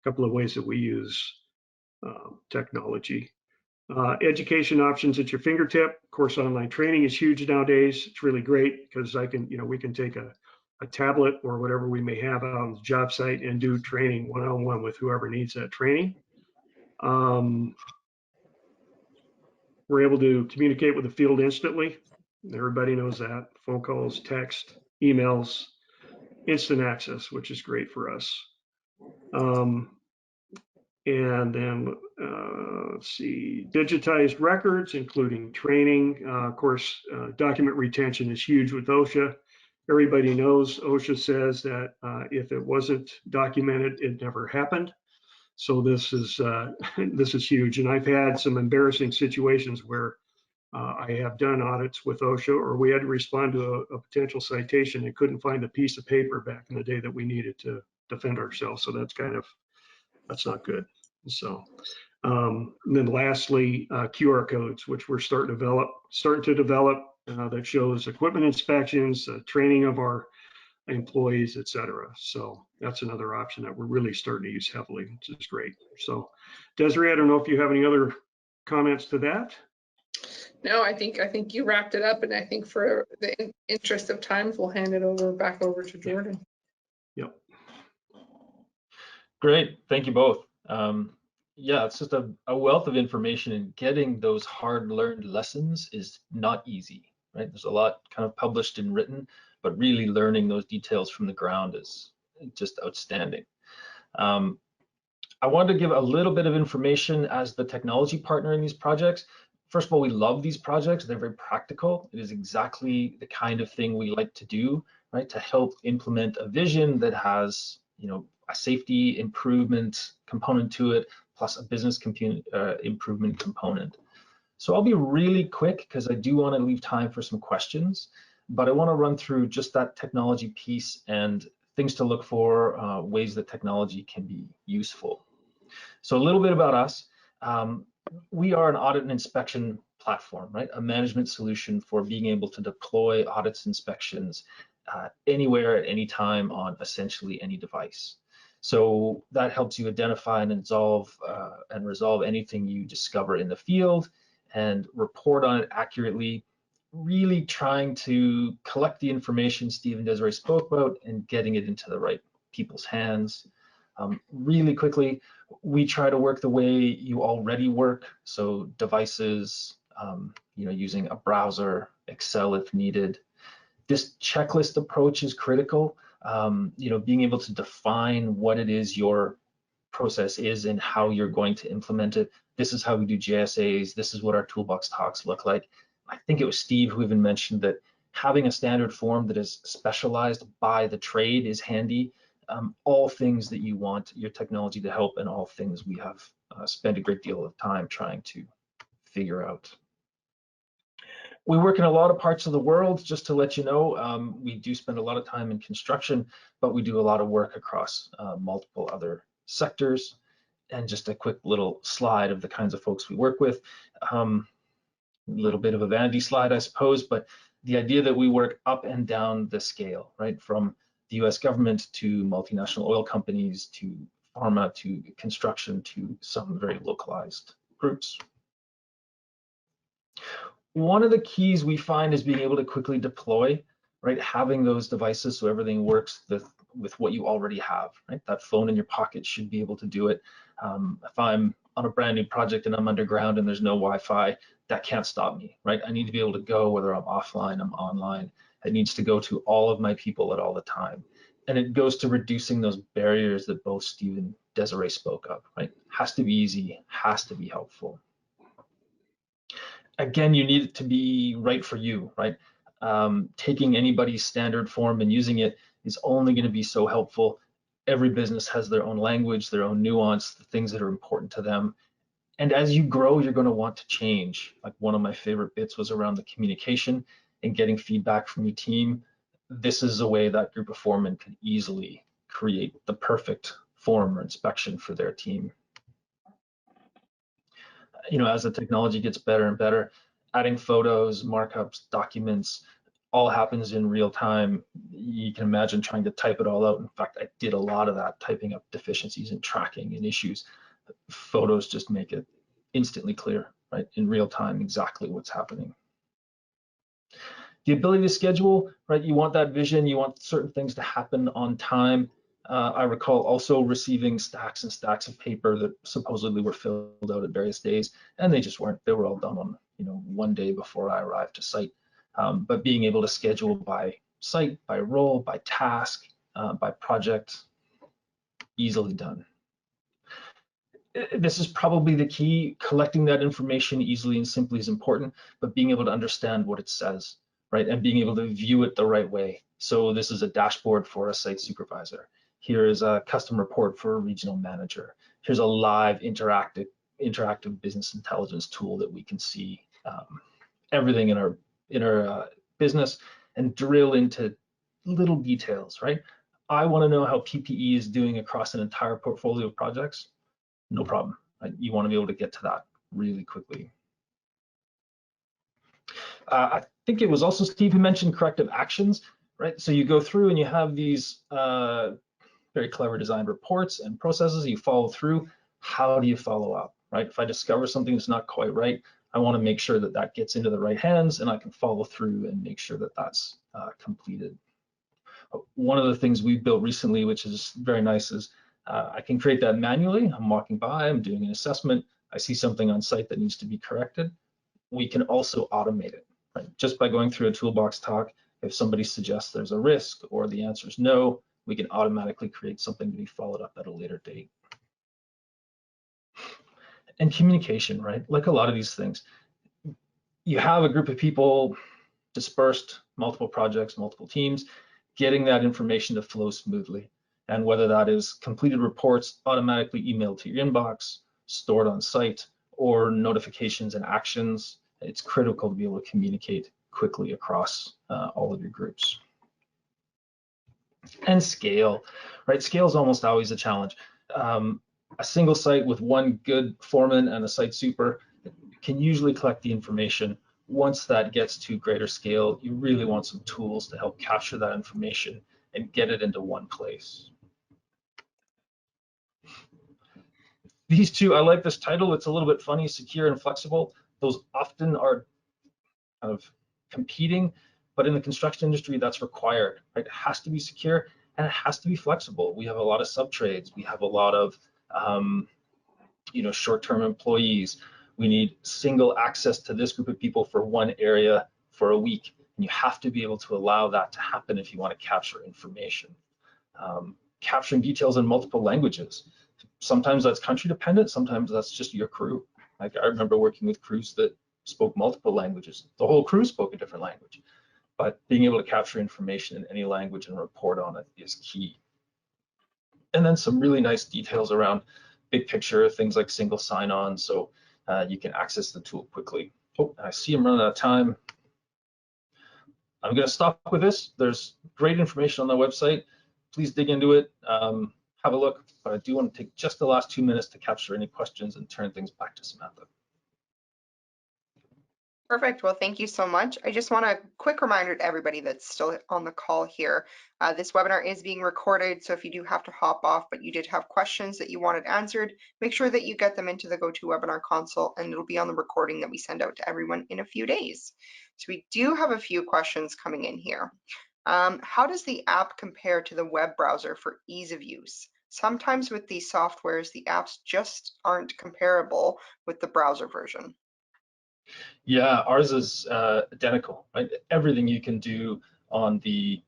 Speaker 2: couple of ways that we use technology. Education options at your fingertip. Of course, online training is huge nowadays. It's really great because we can take a tablet or whatever we may have out on the job site and do training one-on-one with whoever needs that training. We're able to communicate with the field instantly. Everybody knows that. Phone calls, text, emails, instant access, which is great for us. And then let's see, digitized records, including training. Of course, document retention is huge with OSHA. Everybody knows OSHA says that if it wasn't documented, it never happened. So this is huge. And I've had some embarrassing situations where I have done audits with OSHA, or we had to respond to a potential citation and couldn't find a piece of paper back in the day that we needed to defend ourselves. So that's not good. So, and then lastly, QR codes, which we're starting to develop that shows equipment inspections, training of our employees, et cetera. So that's another option that we're really starting to use heavily, which is great. So Desiree, I don't know if you have any other comments to that.
Speaker 3: No, I think you wrapped it up, and I think for the interest of time, we'll hand it back over to Jordan.
Speaker 2: Yep.
Speaker 4: Great, thank you both. Yeah, it's just a wealth of information, and getting those hard-learned lessons is not easy, right? There's a lot kind of published and written, but really learning those details from the ground is just outstanding. I wanted to give a little bit of information as the technology partner in these projects. First of all, we love these projects. They're very practical. It is exactly the kind of thing we like to do, right? To help implement a vision that has, a safety improvement component to it, plus a business improvement component. So I'll be really quick because I do want to leave time for some questions, but I want to run through just that technology piece and things to look for, ways that technology can be useful. So a little bit about us. We are an audit and inspection platform, right? A management solution for being able to deploy audits, inspections anywhere at any time on essentially any device. So that helps you identify and resolve anything you discover in the field and report on it accurately, really trying to collect the information Steve and Desiree spoke about and getting it into the right people's hands. Really quickly, we try to work the way you already work. So devices, using a browser, Excel if needed. This checklist approach is critical. Being able to define what it is your process is and how you're going to implement it. This is how we do JSAs. This is what our toolbox talks look like. I think it was Steve who even mentioned that having a standard form that is specialized by the trade is handy. All things that you want your technology to help, and all things we have spent a great deal of time trying to figure out. We work in a lot of parts of the world, just to let you know. We do spend a lot of time in construction, but we do a lot of work across multiple other sectors. And just a quick little slide of the kinds of folks we work with. A little bit of a vanity slide, I suppose, but the idea that we work up and down the scale, right? From the US government to multinational oil companies to pharma to construction to some very localized groups. One of the keys we find is being able to quickly deploy, right? Having those devices so everything works with what you already have, right? That phone in your pocket should be able to do it. If I'm on a brand new project and I'm underground and there's no Wi-Fi, that can't stop me, right? I need to be able to go, whether I'm offline, I'm online. It needs to go to all of my people at all the time. And it goes to reducing those barriers that both Steve and Desiree spoke of, right? Has to be easy, has to be helpful. Again, you need it to be right for you, right? Taking anybody's standard form and using it is only going to be so helpful. Every business has their own language, their own nuance, the things that are important to them. And as you grow, you're going to want to change. Like one of my favorite bits was around the communication and getting feedback from your team. This is a way that group of foremen can easily create the perfect form or inspection for their team. You know, as the technology gets better and better, adding photos, markups, documents, all happens in real time. You can imagine trying to type it all out. In fact, I did a lot of that, typing up deficiencies and tracking and issues. Photos just make it instantly clear, right? In real time, exactly what's happening. The ability to schedule, right? You want that vision, you want certain things to happen on time. I recall also receiving stacks and stacks of paper that supposedly were filled out at various days, and they just weren't. They were all done on, you know, one day before I arrived to site. But being able to schedule by site, by role, by task, by project, easily done. This is probably the key. Collecting that information easily and simply is important, but being able to understand what it says, right? And being able to view it the right way. So this is a dashboard for a site supervisor. Here is a custom report for a regional manager. Here's a live interactive business intelligence tool that we can see everything in our business and drill into little details, right? I want to know how PPE is doing across an entire portfolio of projects. No problem. Right? You want to be able to get to that really quickly. I think it was also Steve who mentioned corrective actions, right? So you go through and you have these very clever designed reports and processes. You follow through. How do you follow up, right? If I discover something that's not quite right, I want to make sure that that gets into the right hands and I can follow through and make sure that that's completed. One of the things we've built recently, which is very nice, is I can create that manually. I'm walking by, I'm doing an assessment. I see something on site that needs to be corrected. We can also automate it, right? Just by going through a toolbox talk, if somebody suggests there's a risk or the answer is no, we can automatically create something to be followed up at a later date. And communication, right? Like a lot of these things, you have a group of people dispersed, multiple projects, multiple teams, getting that information to flow smoothly. And whether that is completed reports automatically emailed to your inbox, stored on site, or notifications and actions, it's critical to be able to communicate quickly across all of your groups. And scale, right? Scale is almost always a challenge. A single site with one good foreman and a site super can usually collect the information. Once that gets to greater scale, you really want some tools to help capture that information and get it into one place. These two, I like this title. It's a little bit funny, secure and flexible. Those often are kind of competing, but in the construction industry, that's required, right? It has to be secure and it has to be flexible. We have a lot of sub-trades. We have a lot of, short-term employees. We need single access to this group of people for one area for a week. And you have to be able to allow that to happen if you want to capture information. Capturing details in multiple languages. Sometimes that's country dependent, sometimes that's just your crew. Like I remember working with crews that spoke multiple languages. The whole crew spoke a different language, but being able to capture information in any language and report on it is key. And then some really nice details around big picture, things like single sign-on, so you can access the tool quickly. Oh, I see I'm running out of time. I'm going to stop with this. There's great information on the website. Please dig into it, have a look. But I do want to take just the last 2 minutes to capture any questions and turn things back to Samantha.
Speaker 1: Perfect. Well, thank you so much. I just want a quick reminder to everybody that's still on the call here. This webinar is being recorded, so if you do have to hop off, but you did have questions that you wanted answered, make sure that you get them into the GoToWebinar console, and it'll be on the recording that we send out to everyone in a few days. So we do have a few questions coming in here. How does the app compare to the web browser for ease of use? Sometimes with these softwares, the apps just aren't comparable with the browser version.
Speaker 4: Yeah, ours is identical, right? Everything you can do on the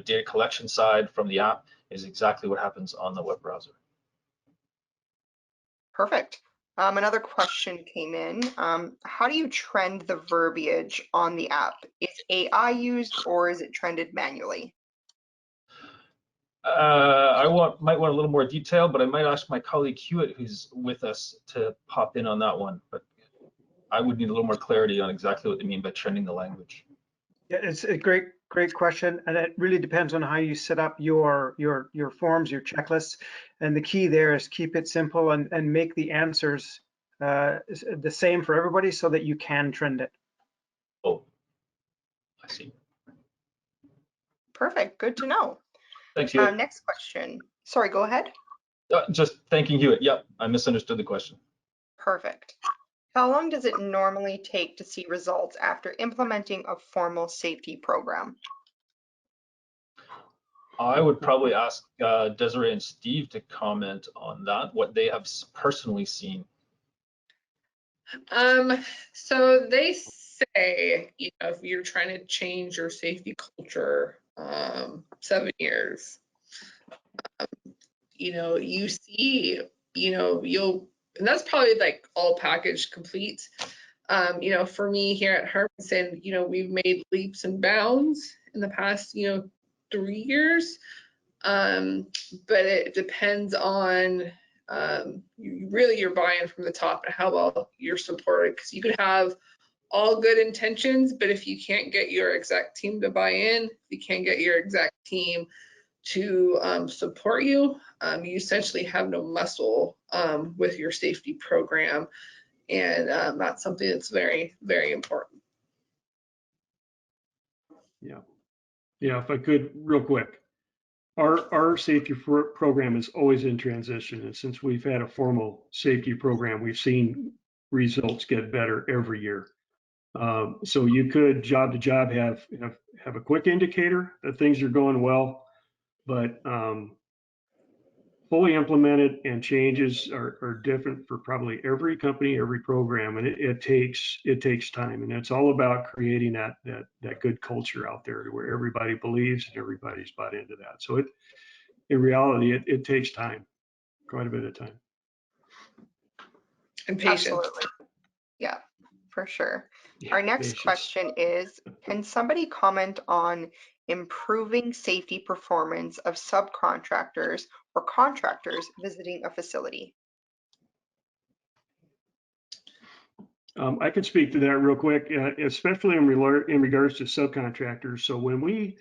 Speaker 4: data collection side from the app is exactly what happens on the web browser.
Speaker 1: Perfect. Another question came in. How do you trend the verbiage on the app? Is AI used or is it trended manually?
Speaker 4: Might want a little more detail, but I might ask my colleague Hewitt, who's with us, to pop in on that one. But I would need a little more clarity on exactly what they mean by trending the language.
Speaker 5: Yeah, it's a great question, and it really depends on how you set up your forms, your checklists. And the key there is keep it simple and make the answers the same for everybody so that you can trend it.
Speaker 4: Oh, I see.
Speaker 1: Perfect. Good to know.
Speaker 4: Thanks, Hewitt.
Speaker 1: Next question. Sorry, go ahead.
Speaker 4: Just thanking Hewitt. Yep, I misunderstood the question.
Speaker 1: Perfect. How long does it normally take to see results after implementing a formal safety program?
Speaker 4: I would probably ask Desiree and Steve to comment on that, what they have personally seen.
Speaker 3: So they say, if you're trying to change your safety culture, 7 years. You see, and that's probably like all packaged complete. For me here at Hermanson, we've made leaps and bounds in the past, 3 years. But it depends on really your buy-in from the top and how well you're supported, because you could have all good intentions, but if you can't get your exec team to buy in, if you can't get your exec team to support you, you essentially have no muscle with your safety program, and that's something that's very, very important.
Speaker 2: Yeah, if I could real quick. Our safety program is always in transition, and since we've had a formal safety program, we've seen results get better every year. So you could job to job have a quick indicator that things are going well, but fully implemented and changes are different for probably every company, every program, and it takes time, and it's all about creating that good culture out there to where everybody believes and everybody's bought into that. So in reality, it takes time, quite a bit of time.
Speaker 3: And patience.
Speaker 1: Absolutely. Yeah, for sure.
Speaker 2: Yeah,
Speaker 1: Our next
Speaker 2: patience.
Speaker 1: question is, can somebody comment on improving safety performance of subcontractors or contractors visiting a facility?
Speaker 2: I can speak to that real quick, especially in regards to subcontractors. So when we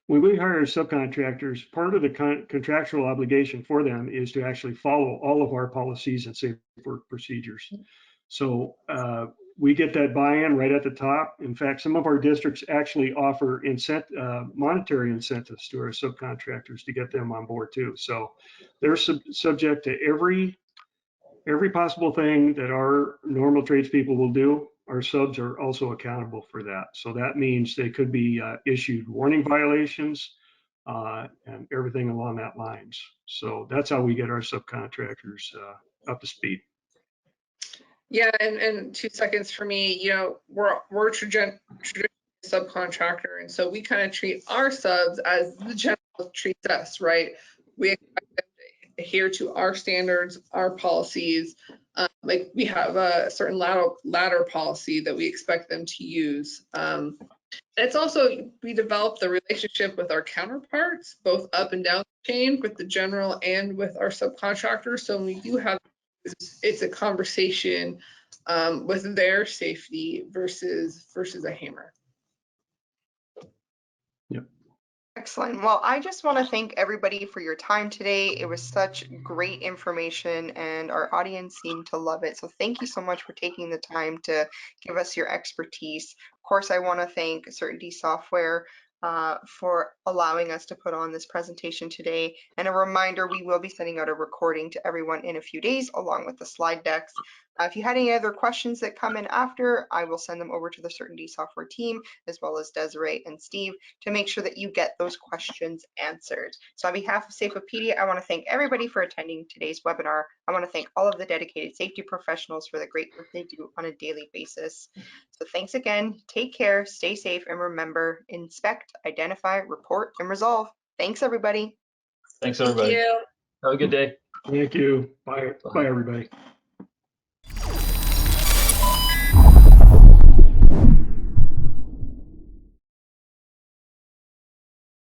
Speaker 2: hire subcontractors, part of the contractual obligation for them is to actually follow all of our policies and safe work procedures. So we get that buy-in right at the top. In fact, some of our districts actually offer monetary incentives to our subcontractors to get them on board too. So they're subject to every possible thing that our normal tradespeople will do. Our subs are also accountable for that. So that means they could be issued warning violations and everything along that lines. So that's how we get our subcontractors up to speed.
Speaker 3: Yeah, and 2 seconds for me, we're traditional subcontractor, and so we kind of treat our subs as the general treats us, right? We expect them to adhere to our standards, our policies. Like we have a certain ladder policy that we expect them to use. It's also, we develop the relationship with our counterparts, both up and down the chain, with the general and with our subcontractors. So when we do have, it's a conversation with their safety versus a hammer.
Speaker 1: Excellent. Well, I just want to thank everybody for your time today. It was such great information and our audience seemed to love it. So thank you so much for taking the time to give us your expertise. Of course, I want to thank Certainty Software for allowing us to put on this presentation today. And a reminder, we will be sending out a recording to everyone in a few days along with the slide decks. If you had any other questions that come in after, I will send them over to the Certainty Software team, as well as Desiree and Steve, to make sure that you get those questions answered. So on behalf of Safeopedia, I want to thank everybody for attending today's webinar. I want to thank all of the dedicated safety professionals for the great work they do on a daily basis. So thanks again, take care, stay safe, and remember, inspect, identify, report, and resolve. Thanks, everybody.
Speaker 4: Thanks,
Speaker 3: Thank
Speaker 4: everybody.
Speaker 3: you.
Speaker 4: Have a good day.
Speaker 2: Thank you. Bye,
Speaker 4: Bye.
Speaker 2: bye, everybody.